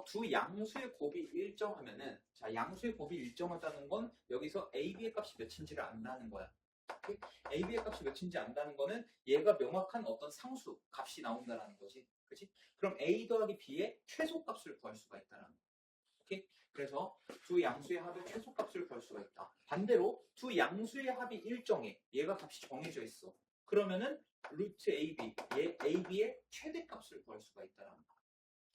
두 양수의 곱이 일정하면은, 자, 양수의 곱이 일정하다는 건 여기서 AB의 값이 몇인지를 안다는 거야. 오케이? AB의 값이 몇인지 안다는 거는 얘가 명확한 어떤 상수 값이 나온다는 거지. 그치? 그럼 A 더하기 B의 최소값을 구할 수가 있다는 거야. 오케이? 그래서 두 양수의 합의 최소값을 구할 수가 있다. 반대로 두 양수의 합이 일정해. 얘가 값이 정해져 있어. 그러면은 루트 AB, 얘 AB의 최대값을 구할 수가 있다는 거야.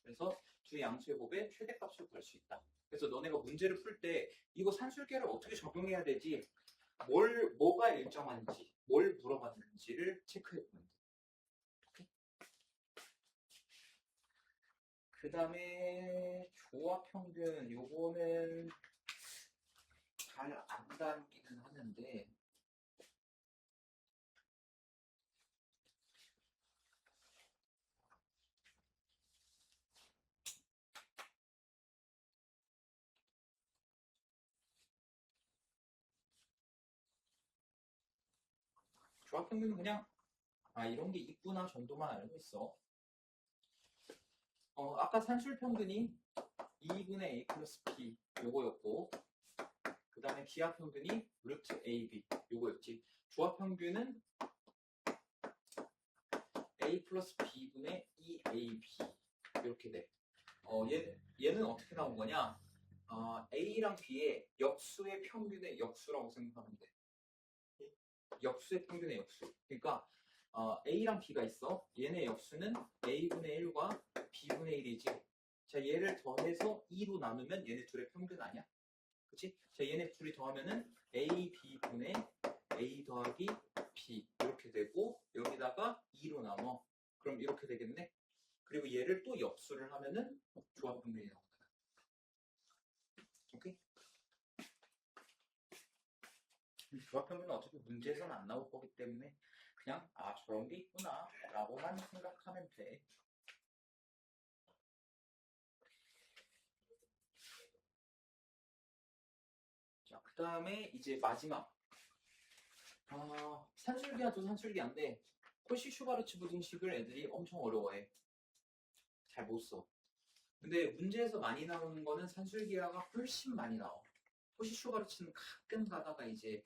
그래서 두 양수의 곱의 최대값을 구할 수 있다. 그래서 너네가 문제를 풀 때 이거 산술계를 어떻게 적용해야 되지? 뭐가 일정한지, 뭘 물어봤는지를 체크해 보면 돼. 그 다음에 조합평균, 요거는 잘 안 다루기는 하는데, 조합평균은 그냥 이런 게 있구나 정도만 알고 있어. 아까 산술평균이 2분의 A 플러스 B 요거였고, 그 다음에 기하평균이 루트 AB 요거였지. 조합평균은 A 플러스 B분의 2AB 이렇게 돼. 얘는 어떻게 나온 거냐? A랑 B의 역수의 평균의 역수라고 생각하면 돼. 역수의 평균의 역수. 그러니까 A랑 B가 있어. 얘네 역수는 A분의 1과 B분의 1이지. 자, 얘를 더해서 2로 나누면 얘네 둘의 평균 아니야? 그치? 자, 얘네 둘이 더하면은 A, B분의 A 더하기 B 이렇게 되고, 여기다가 2로 나눠. 그럼 이렇게 되겠네? 그리고 얘를 또 역수를 하면은 조합평균이 나온다. 오케이? 조합평균은 어차피 문제에서는 안 나올 거기 때문에 그냥 저런 게 있구나 라고만 생각하면 돼. 자, 그 다음에 이제 마지막 산술기하도 산술기한데 코시-슈바르츠 부등식을 애들이 엄청 어려워해. 잘 못 써. 근데 문제에서 많이 나오는 거는 산술기하가 훨씬 많이 나와. 코시-슈바르츠는 가끔 가다가 이제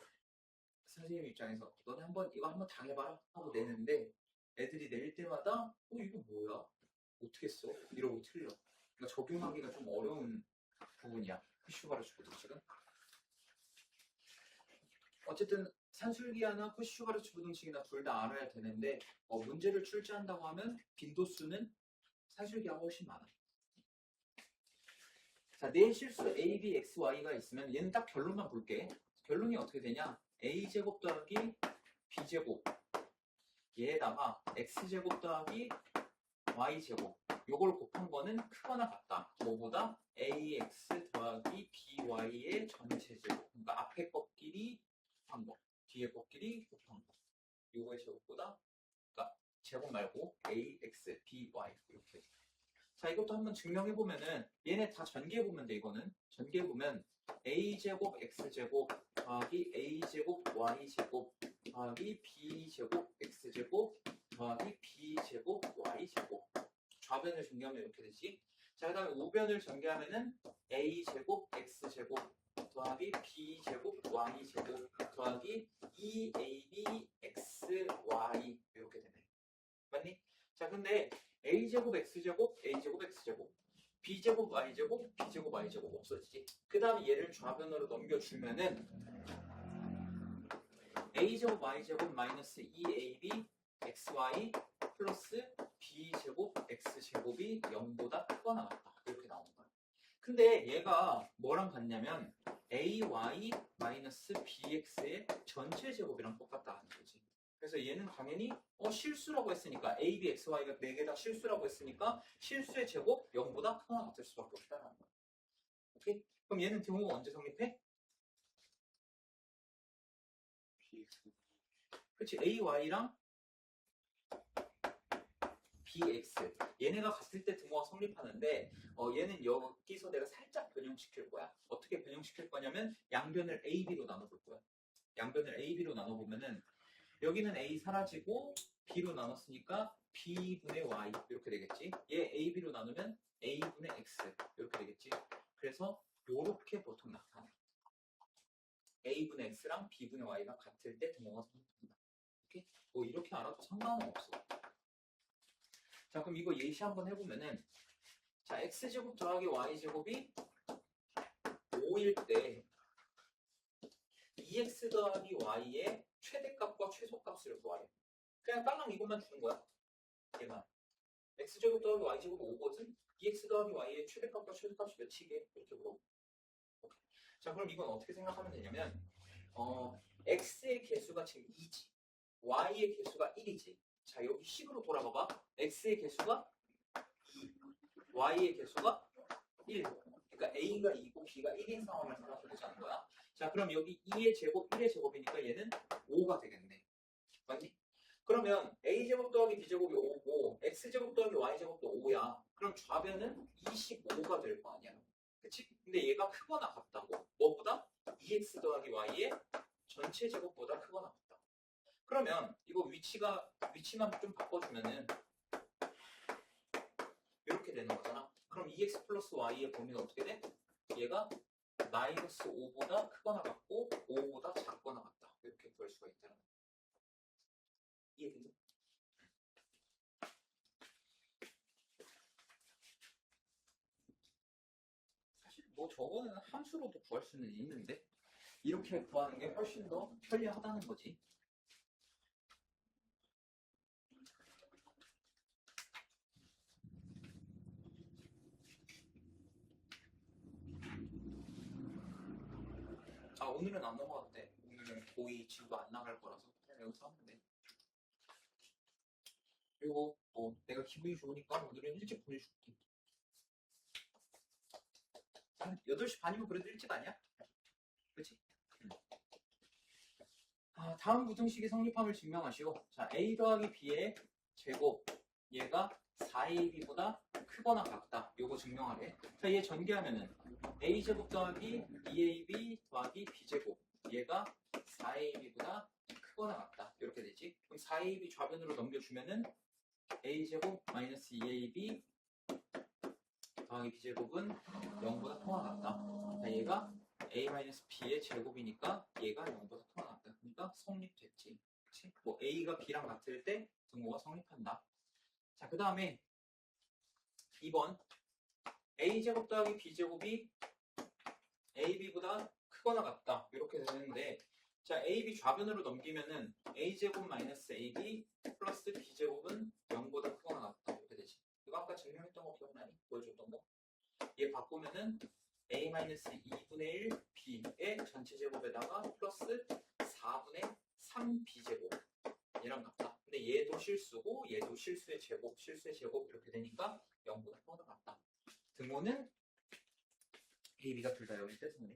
선생님 입장에서 너네 이거 한번 당해봐라 하고 내는데 애들이 낼 때마다 이거 뭐야? 어떻게 써? 이러고 틀려. 그러니까 적용하기가 좀 어려운 부분이야. 코시-슈바르츠 부등식은. 어쨌든 산술기하나 코시-슈바르츠 부등식이나 둘 다 알아야 되는데 문제를 출제한다고 하면 빈도수는 산술기하가 훨씬 많아. 자, 내 실수 a, b, x, y가 있으면 얘는 딱 결론만 볼게. 결론이 어떻게 되냐? a제곱 더하기 b제곱 얘에다가 x제곱 더하기 y제곱 요걸 곱한 거는 크거나 같다. 뭐보다 ax 더하기 by의 전체제곱. 그러니까 앞에 것끼리 곱한 거, 뒤에 것끼리 곱한 거. 요거의 제곱보다, 그러니까 제곱 말고 ax, by 이렇게. 자, 이것도 한번 증명해보면은 얘네 다 전개해보면 돼. 이거는 전개해보면 a제곱 x제곱 더하기 a제곱 y제곱 더하기 b제곱 x제곱 더하기 b제곱 y제곱. 좌변을 전개하면 이렇게 되지. 자, 그 다음에 우변을 전개하면은 a제곱 x제곱 더하기 b제곱 y제곱 더하기 2ab xy 이렇게 되네. 맞니? 자, 근데 a제곱 x제곱 a제곱 x제곱 b제곱 y제곱 b제곱 y제곱 없어지지. 그 다음에 얘를 좌변으로 넘겨주면은 a제곱 y제곱 마이너스 2ab xy 플러스 b제곱 x제곱이 0보다 크거나 같다. 이렇게 나오는 거야. 근데 얘가 뭐랑 같냐면 ay 마이너스 bx의 전체 제곱이랑 똑같다는 거지. 그래서 얘는 당연히 실수라고 했으니까 a, b, x, y가 4개 다 실수라고 했으니까 실수의 제곱 0보다 크거나 같을 수밖에 없다는 거야. 오케이? 그럼 얘는 등호가 언제 성립해? 그렇지. a, y랑 bx 얘네가 같을 때 등호가 성립하는데 얘는 여기서 내가 살짝 변형시킬 거야. 어떻게 변형시킬 거냐면 양변을 a, b로 나눠볼 거야. 양변을 a, b로 나눠보면은 여기는 a 사라지고 b로 나눴으니까 b분의 y 이렇게 되겠지. 얘 a, b로 나누면 a분의 x 이렇게 되겠지. 그래서 이렇게 보통 나타나. a분의 x랑 b분의 y가 같을 때 등호가 성립한다. 오케이? 뭐 이렇게 알아도 상관은 없어. 자, 그럼 이거 예시 한번 해보면은 자, x제곱 더하기 y제곱이 5일 때 2x 더하기 y의 최대값과 최소값을 구하래. 그냥 딸랑 이것만 주는 거야. 얘만. x제곱 더하기 y제곱 5거든? 2x 더하기 y의 최대값과 최소값이 몇이게? 이렇게 물어보. 자, 그럼 이건 어떻게 생각하면 되냐면 x의 개수가 지금 2지. y의 개수가 1이지. 자, 여기 식으로 돌아봐봐. x의 개수가 2, y의 개수가 1. 그러니까 a가 2고 b가 1인 상황을 생각해보자는 거야. 자, 그럼 여기 2의 제곱, 1의 제곱이니까 얘는 5가 되겠네. 맞니? 그러면 a제곱 더하기 b제곱이 5고 x제곱 더하기 y제곱도 5야. 그럼 좌변은 25가 될 거 아니야. 그치? 근데 얘가 크거나 같다고. 뭐보다? 2x 더하기 y의 전체 제곱보다 크거나 같다. 그러면 이거 위치만 좀 바꿔주면은 이렇게 되는 거잖아. 그럼 2x 플러스 y의 범위가 어떻게 돼? 얘가 마이너스 5보다 크거나 같고 5보다 작거나 같다. 이렇게 구할 수가 있다는 거야. 이해되죠? 사실 뭐 저거는 함수로도 구할 수는 있는데 이렇게 구하는 게 훨씬 더 편리하다는 거지. 아, 오늘은 안 넘어가도 돼. 오늘은 거의 지금 안 나갈 거라서 그냥 여기서 하면 돼. 그리고 뭐 내가 기분이 좋으니까 오늘은 일찍 보내줄게. 한 8시 반이면 그래도 일찍 아니야? 그치? 다음 부등식의 성립함을 증명하시오. 자, a 더하기 b의 제곱 얘가 4ab보다 크거나 같다. 요거 증명하래. 자, 얘 전개하면은 a제곱 더하기 2ab 더하기 b제곱 얘가 4ab보다 크거나 같다. 이렇게 되지. 그럼 4ab 좌변으로 넘겨주면은 a제곱 마이너스 2ab 더하기 b제곱은 0보다 크거나 같다. 자, 얘가 a-b의 제곱이니까 얘가 0보다 크거나 같다. 그러니까 성립됐지. 그치? 뭐 a가 b랑 같을 때 등호가 성립한다. 자, 그 다음에 2번 a제곱 더하기 b제곱이 ab보다 크거나 같다. 이렇게 되는데 자, ab 좌변으로 넘기면은 a제곱 마이너스 ab 플러스 b제곱은 0보다 크거나 같다. 이렇게 되지. 이거 아까 증명했던 거 기억나니? 보여줬던 거? 얘 바꾸면은 a 마이너스 2분의 1 b의 전체 제곱에다가 플러스 4분의 3 b제곱 얘랑 같다. 근데 얘도 실수고 얘도 실수의 제곱 이렇게 되니까 0보다 크거나 같다. 등호는 a, b가 둘 다 여기 때문에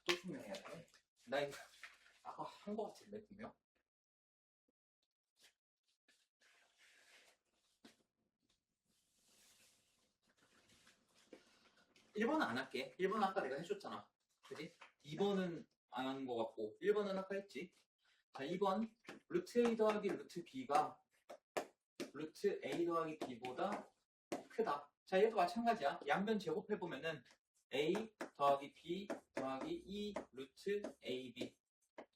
또 증명해야 돼. 나 이거 아까 한 거 같은데 분명. 1번은 안 할게. 1번은 아까 내가 해줬잖아. 그지? 2번은 안 하는 거 같고 1번은 아까 했지. 자, 2번 루트 a 더하기 루트 b가 루트 a 더하기 b보다 크다. 자, 얘도 마찬가지야. 양변 제곱해보면은 a 더하기 b 더하기 2 루트 ab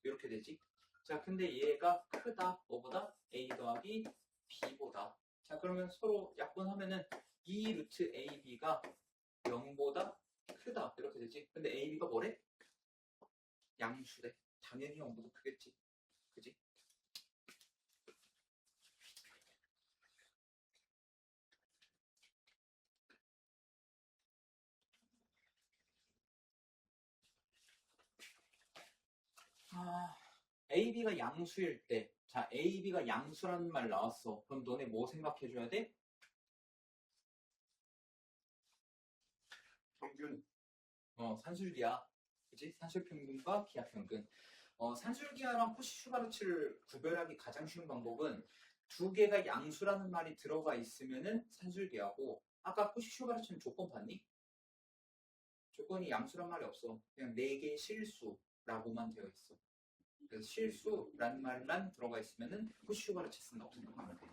이렇게 되지. 자, 근데 얘가 크다. 뭐보다? a 더하기 b보다. 자, 그러면 서로 약분하면은 2 루트 ab가 0보다 크다. 이렇게 되지. 근데 ab가 뭐래? 양수래. 당연히 0보다 크겠지. 그지? AB가 양수일 때, 자, AB가 양수라는 말 나왔어. 그럼 너네 뭐 생각해줘야 돼? 평균. 산술기하. 그치? 산술평균과 기하평균. 산술기하랑 코시-슈바르츠를 구별하기 가장 쉬운 방법은 두 개가 양수라는 말이 들어가 있으면은 산술기하고, 아까 코시-슈바르츠는 조건 봤니? 조건이 양수란 말이 없어. 그냥 4개의 실수라고만 되어 있어. 그래서 실수라는 말만 들어가 있으면은 코시-슈바르츠 쓴다고 생각하면 돼.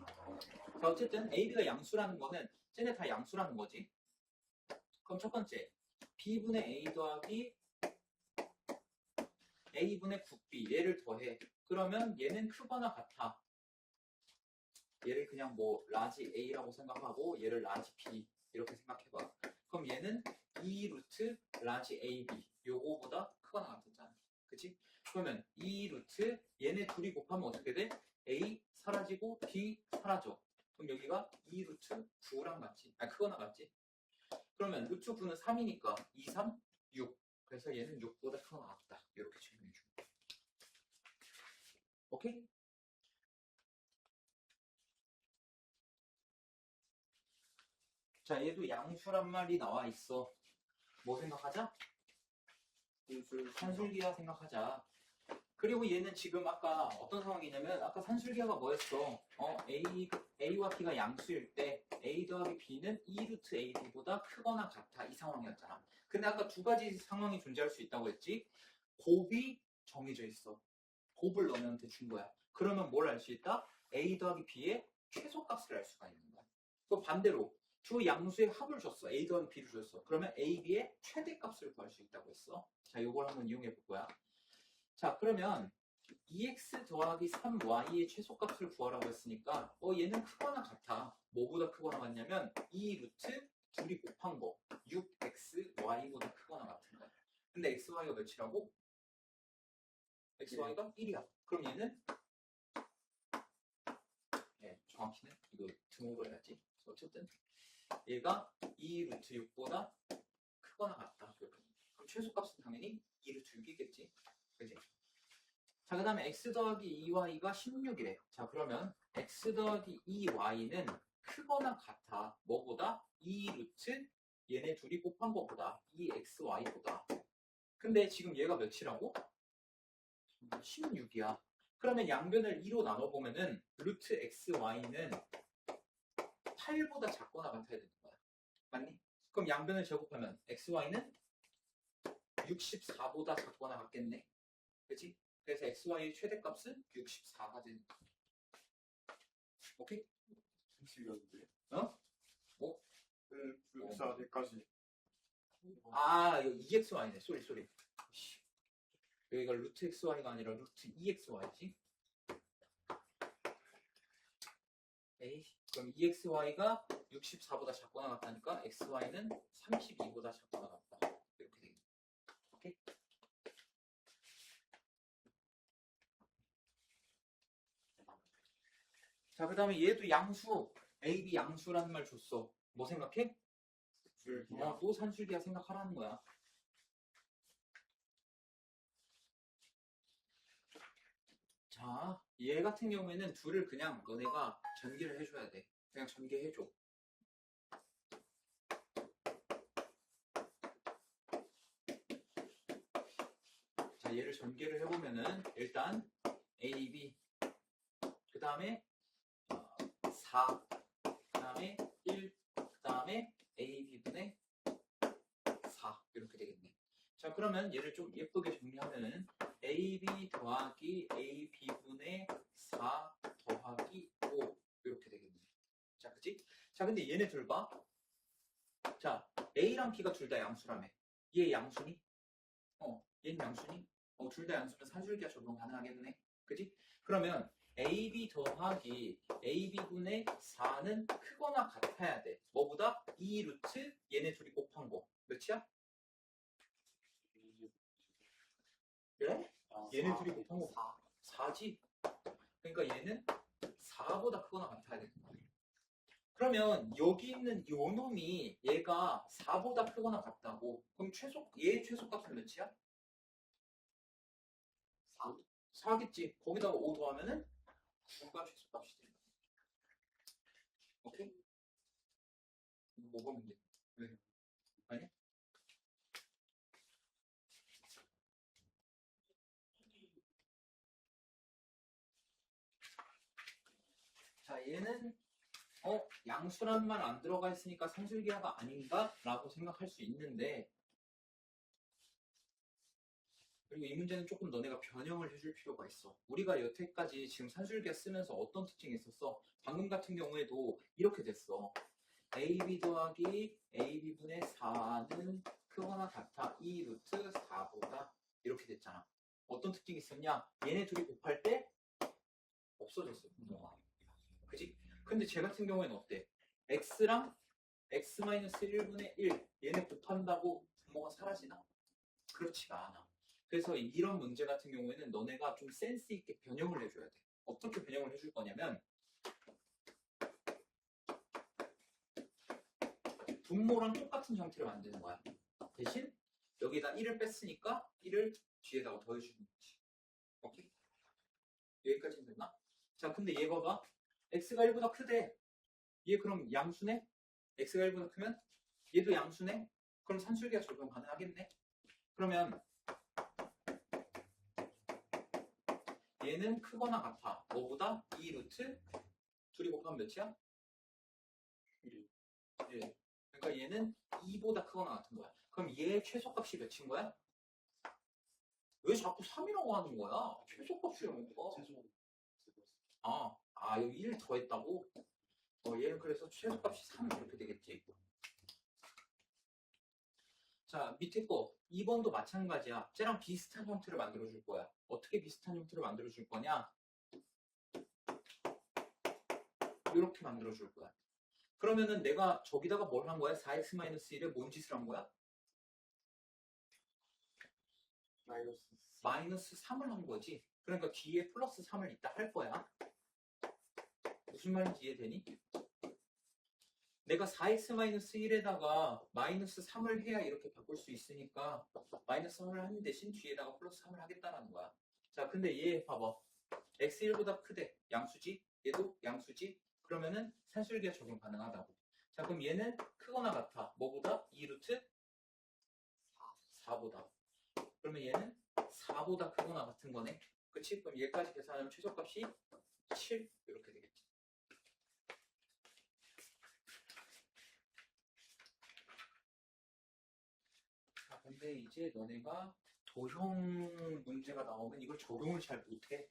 자, 어쨌든 AB가 양수라는 거는 쟤네 다 양수라는 거지. 그럼 첫 번째 B분의 A 더하기 A분의 9B 얘를 더해. 그러면 얘는 크거나 같아. 얘를 그냥 뭐 라지 A라고 생각하고 얘를 라지 B 이렇게 생각해봐. 그럼 얘는 2 루트 라지 AB 요거보다 크거나 같았잖아. 그치? 그러면 2 루트 얘네 둘이 곱하면 어떻게 돼? A 사라지고 B 사라져. 그럼 여기가 2 루트 9랑 같지? 크거나 같지? 그러면 루트 9는 3이니까 2, 3, 6. 그래서 얘는 6보다 크거나 같다. 이렇게 증명해 줘. 오케이? 자, 얘도 양수란 말이 나와 있어. 뭐 생각하자? 산술기하 생각하자. 그리고 얘는 지금 아까 어떤 상황이냐면 아까 산술기하가 뭐였어? A와 B가 양수일 때 A 더하기 B는 2 루트 AB보다 크거나 같아. 이 상황이었잖아. 근데 아까 두 가지 상황이 존재할 수 있다고 했지? 곱이 정해져 있어. 곱을 너네한테 준 거야. 그러면 뭘 알 수 있다? A 더하기 B의 최소값을 알 수가 있는 거야. 또 반대로 두 양수의 합을 줬어. A 더하기 B를 줬어. 그러면 A, B의 최대값을 구할 수 있다고 했어. 자, 이걸 한번 이용해 볼 거야. 자, 그러면 2x 더하기 3y의 최소값을 구하라고 했으니까 얘는 크거나 같아. 뭐보다 크거나 같냐면 2 루트 둘이 곱한 거 6xy보다 크거나 같은 거야. 근데 xy가 몇이라고? xy가 1이야. 그럼 얘는 정확히는 이거 등호로 해야지. 어쨌든 얘가 2 루트 6보다 크거나 같다. 그럼 최소값은 당연히 2 루트 6이겠지. 그지? 자, 그 다음에 x 더하기 2y가 16이래. 자, 그러면 x 더하기 2y는 크거나 같아. 뭐보다? 2 루트 얘네 둘이 곱한 것보다 2xy보다. 근데 지금 얘가 몇이라고? 16이야. 그러면 양변을 2로 나눠보면은 루트 xy는 8보다 작거나 같아야 되는 거야. 맞니? 그럼 양변을 제곱하면 xy는 64보다 작거나 같겠네. 그치? 그래서 xy의 최대값은 64가 되는 거야. 오케이? 30이었는데. 어? 뭐? 그 64대까지. 아, 이거 2xy네. 쏘리. 여기가 루트 xy가 아니라 루트 2xy지. 에이, 그럼 2xy가 64보다 작거나 같다니까 xy는 32보다 작거나 같다. 이렇게 되겠네. 오케이? 자, 그 다음에 얘도 양수, a, b 양수라는 말 줬어. 뭐 생각해? 또 산술기야 생각하라는 거야. 자, 얘 같은 경우에는 둘을 그냥 너네가 전개를 해줘야 돼. 그냥 전개해줘. 자, 얘를 전개를 해보면은 일단 a, b 그 다음에 4, 그 다음에 1, 그 다음에 AB분의 4 이렇게 되겠네. 자, 그러면 얘를 좀 예쁘게 정리하면은 AB 더하기 AB분의 4 더하기 5 이렇게 되겠네. 자, 그치? 자, 근데 얘네 둘 봐. 자, A랑 B가 둘 다 양수라며. 얘 양수니? 얘는 양수니? 둘 다 양수면 산술기하 적용 가능하겠네. 그치? 그러면 AB 더하기 AB분의 4는 크거나 같아야 돼. 뭐보다? 2 루트 얘네 둘이 곱한 거. 몇이야? 그래? 얘네 둘이 곱한 거 4지? 그러니까 얘는 4보다 크거나 같아야 돼. 그러면 여기 있는 요 놈이 얘가 4보다 크거나 같다고. 그럼 얘 최소값은 몇이야? 4겠지. 거기다가 5 더하면은 9가 최소값이 된다. 오케이? 뭐가 문제? 왜? 아니? 자, 얘는 양수라는 말 안 들어가 있으니까 산술기하가 아닌가? 라고 생각할 수 있는데, 그리고 이 문제는 조금 너네가 변형을 해줄 필요가 있어. 우리가 여태까지 지금 산술기하 쓰면서 어떤 특징이 있었어? 방금 같은 경우에도 이렇게 됐어. AB 더하기 AB분의 4는 크거나 같아 2 루트 4보다 이렇게 됐잖아. 어떤 특징이 있었냐? 얘네 둘이 곱할 때 없어졌어. 분모가. 그지? 근데 쟤 같은 경우에는 어때? x랑 x-1분의 1 얘네 곱한다고 분모가 사라지나? 그렇지가 않아. 그래서 이런 문제 같은 경우에는 너네가 좀 센스 있게 변형을 해줘야 돼. 어떻게 변형을 해줄 거냐면 분모랑 똑같은 형태를 만드는 거야. 대신 여기다 1을 뺐으니까 1을 뒤에다가 더해주는 거지. 오케이? 여기까지는 됐나? 자, 근데 얘 봐봐. x가 1보다 크대. 얘 그럼 양수네? x가 1보다 크면 얘도 양수네? 그럼 산술기하 적용 가능하겠네? 그러면 얘는 크거나 같아. 뭐보다? 2 루트 둘이 곱하면 몇이야? 1. 그러니까 얘는 2보다 크거나 같은 거야. 그럼 얘의 최소값이 몇인 거야? 왜 자꾸 3이라고 하는 거야? 최소값이라는 거. 여기 1 더했다고? 얘는 그래서 최소값이 3 이렇게 되겠지. 자, 밑에 거 2번도 마찬가지야. 쟤랑 비슷한 형태를 만들어 줄 거야. 어떻게 비슷한 형태를 만들어 줄 거냐? 이렇게 만들어 줄 거야. 그러면은 내가 저기다가 뭘 한 거야? 4x-1에 뭔 짓을 한 거야? 마이너스 3을 한 거지. 그러니까 뒤에 플러스 3을 이따 할 거야. 무슨 말인지 이해되니? 내가 4x-1에다가 마이너스 3을 해야 이렇게 바꿀 수 있으니까 마이너스 3을 하는 대신 뒤에다가 플러스 3을 하겠다는 거야. 자, 근데 얘 봐봐. x1보다 크대. 양수지? 얘도 양수지? 그러면은 산술기하 적용 가능하다고. 자, 그럼 얘는 크거나 같아. 뭐보다? 2 루트 4보다. 그러면 얘는 4보다 크거나 같은 거네. 그치? 그럼 얘까지 계산하면 최소값이 7 이렇게 되겠지. 자, 근데 이제 너네가 도형 문제가 나오면 이걸 적용을 잘 못해.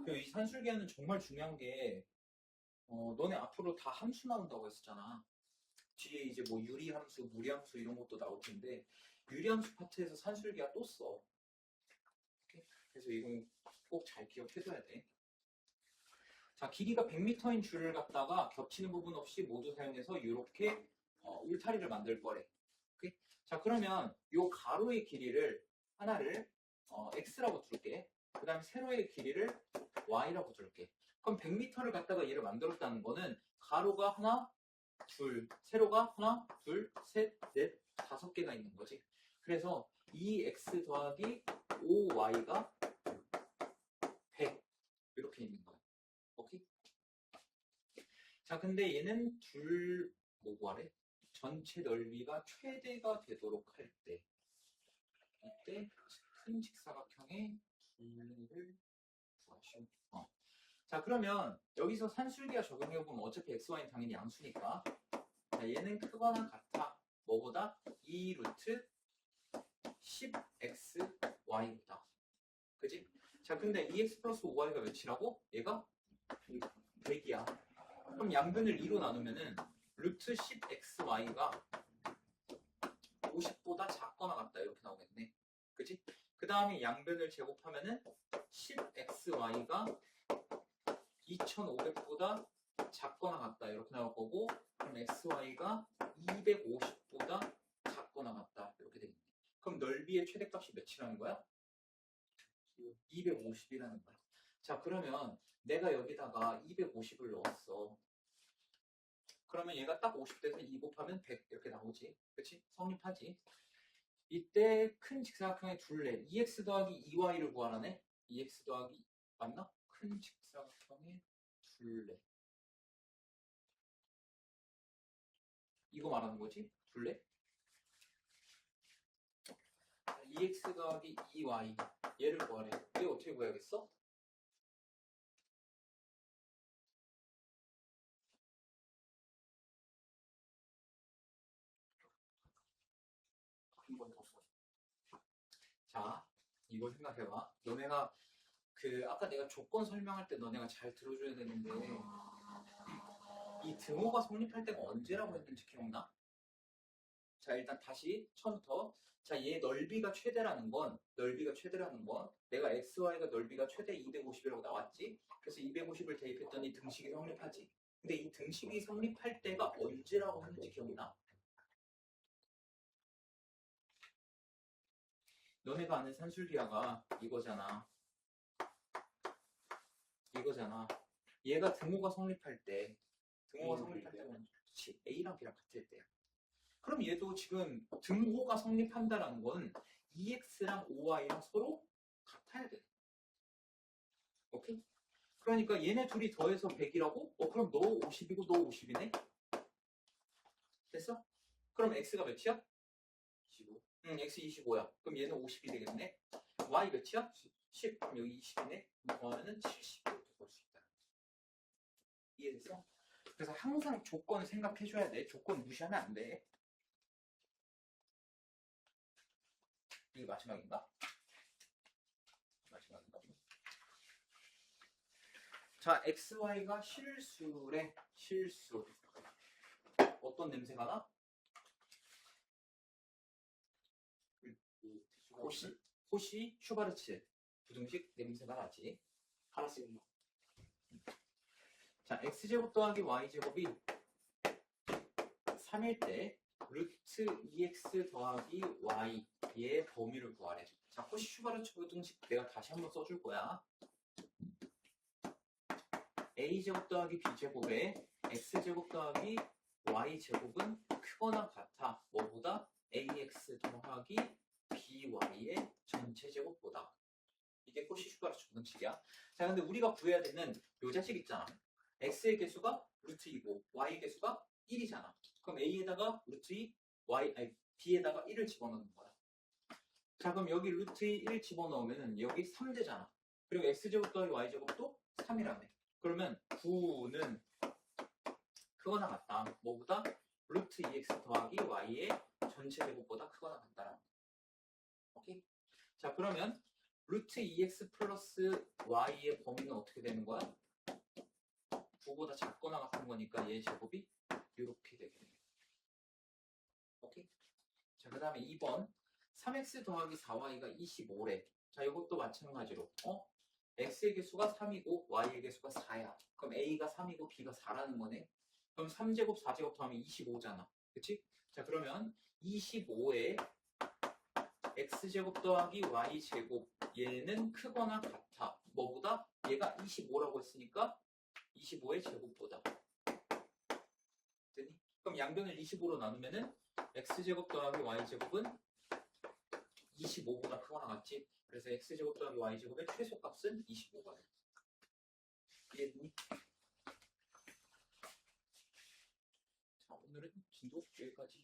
그리고 이 산술계는 정말 중요한 게 너네 앞으로 다 함수 나온다고 했었잖아. 뒤에 이제 뭐 유리함수, 무리함수 이런 것도 나올 텐데 유리함수 파트에서 산술계가 또 써. 오케이? 그래서 이건 꼭 잘 기억해둬야 돼. 자, 길이가 100m인 줄을 갖다가 겹치는 부분 없이 모두 사용해서 이렇게 울타리를 만들 거래. 오케이? 자, 그러면 이 가로의 길이를 하나를 x라고 둘게. 그 다음에 세로의 길이를 y라고 둘게. 그럼 100m를 갖다가 얘를 만들었다는 거는 가로가 하나, 둘, 세로가 하나, 둘, 셋, 넷, 5개가 있는 거지. 그래서 2x 더하기 5y가 100 이렇게 있는 거야. 오케이? 자, 근데 얘는 뭐 구하래? 전체 넓이가 최대가 되도록 할 때 이때 큰 직사각형의 둘레를 구하시오. 자, 그러면 여기서 산술계가 적용해보면 어차피 xy는 당연히 양수니까 자, 얘는 크거나 같아. 뭐보다? 2루트 10xy보다. 그지? 자, 근데 2x 플러스 5y가 몇이라고? 얘가 100이야. 그럼 양변을 2로 나누면은 루트 10xy가 50보다 작거나 같다 이렇게 나오겠네. 그지? 그 다음에 양변을 제곱하면은 10xy가 2500보다 작거나 같다 이렇게 나올 거고, 그럼 xy가 250보다 작거나 같다 이렇게 되겠네. 그럼 넓이의 최대값이 몇이라는 거야? 250이라는 거야. 자, 그러면 내가 여기다가 250을 넣었어. 그러면 얘가 딱 50돼서 2 곱하면 100 이렇게 나오지. 그치? 성립하지. 이때 큰 직사각형의 둘레 2x 더하기 2y를 구하라네. 2x 더하기 맞나? 큰 직사각형의 둘레 이거 말하는 거지? 둘레 2x 더하기 2y 얘를 구하래. 얘 어떻게 구해야겠어? 한 번 더 써. 자, 이거 생각해봐. 너네가 아까 내가 조건 설명할 때 너네가 잘 들어줘야 되는데 이 등호가 성립할 때가 언제라고 했는지 기억나? 자, 일단 다시 처음부터. 자, 얘 넓이가 최대라는 건 내가 xy가 넓이가 최대 250이라고 나왔지? 그래서 250을 대입했더니 등식이 성립하지. 근데 이 등식이 성립할 때가 언제라고 했는지 기억나? 너네가 아는 산술기하가 이거잖아. 얘가 등호가 성립할 때는 그치, A랑 B랑 같을 때야. 그럼 얘도 지금 등호가 성립한다라는 건 2x랑 5y랑 서로 같아야 돼. 오케이? 그러니까 얘네 둘이 더해서 100이라고? 그럼 너 50이고 너 50이네? 됐어? 그럼 x가 몇이야? 25. x 25야. 그럼 얘는 50이 되겠네. y 몇이야? 10. 그럼 여기 20이네. 더하면은 70 이렇게 볼 수 있다. 이해됐어? 그래서 항상 조건을 생각해줘야 돼. 조건 무시하면 안 돼. 이게 마지막인가? 자, xy가 실수래. 실수. 어떤 냄새가 나? 호시, 슈바르츠. 부등식 냄새가 나지. 하나씩 뭐. 자, x제곱 더하기 y제곱이 3일 때 루트 2x 더하기 y의 범위를 구하래. 자, 호시 슈바르츠 부등식 내가 다시 한번 써줄 거야. a제곱 더하기 b제곱에 x제곱 더하기 y제곱은 크거나 같아. 뭐보다? ax 더하기 by의 전체 제곱보다. 이게 호시 슈바르츠 부등식이야. 자, 근데 우리가 구해야 되는 요 자식 있잖아. x의 개수가 루트 2고 y의 개수가 1이잖아. 그럼 a에다가 루트 2, b에다가 1을 집어넣는 거야. 자, 그럼 여기 루트 1 집어넣으면 여기 3되잖아. 그리고 x제곱 더하기 y제곱도 3이라네. 그러면 9는 크거나 같다. 뭐보다? 루트 2x 더하기 y의 전체 제곱보다 크거나 같다라는 거. 오케이? 자, 그러면 루트 2x 플러스 y의 범위는 어떻게 되는 거야? 9보다 작거나 같은 거니까 얘 제곱이 이렇게 되게 돼요. 오케이? 자, 그 다음에 2번 3x 더하기 4y가 25래. 자, 이것도 마찬가지로 x의 개수가 3이고 y의 개수가 4야. 그럼 a가 3이고 b가 4라는 거네. 그럼 3제곱 4제곱 더하면 25잖아. 그치? 자, 그러면 25에 x제곱 더하기 y제곱 얘는 크거나 같아. 뭐보다? 얘가 25라고 했으니까 25의 제곱보다. 됐니? 그럼 양변을 25로 나누면은 x제곱 더하기 y제곱은 25보다 크거나 같지? 그래서 x제곱 더하기 y제곱의 최소값은 25가 돼. 이해됐니? 자, 오늘은 진도 여기까지.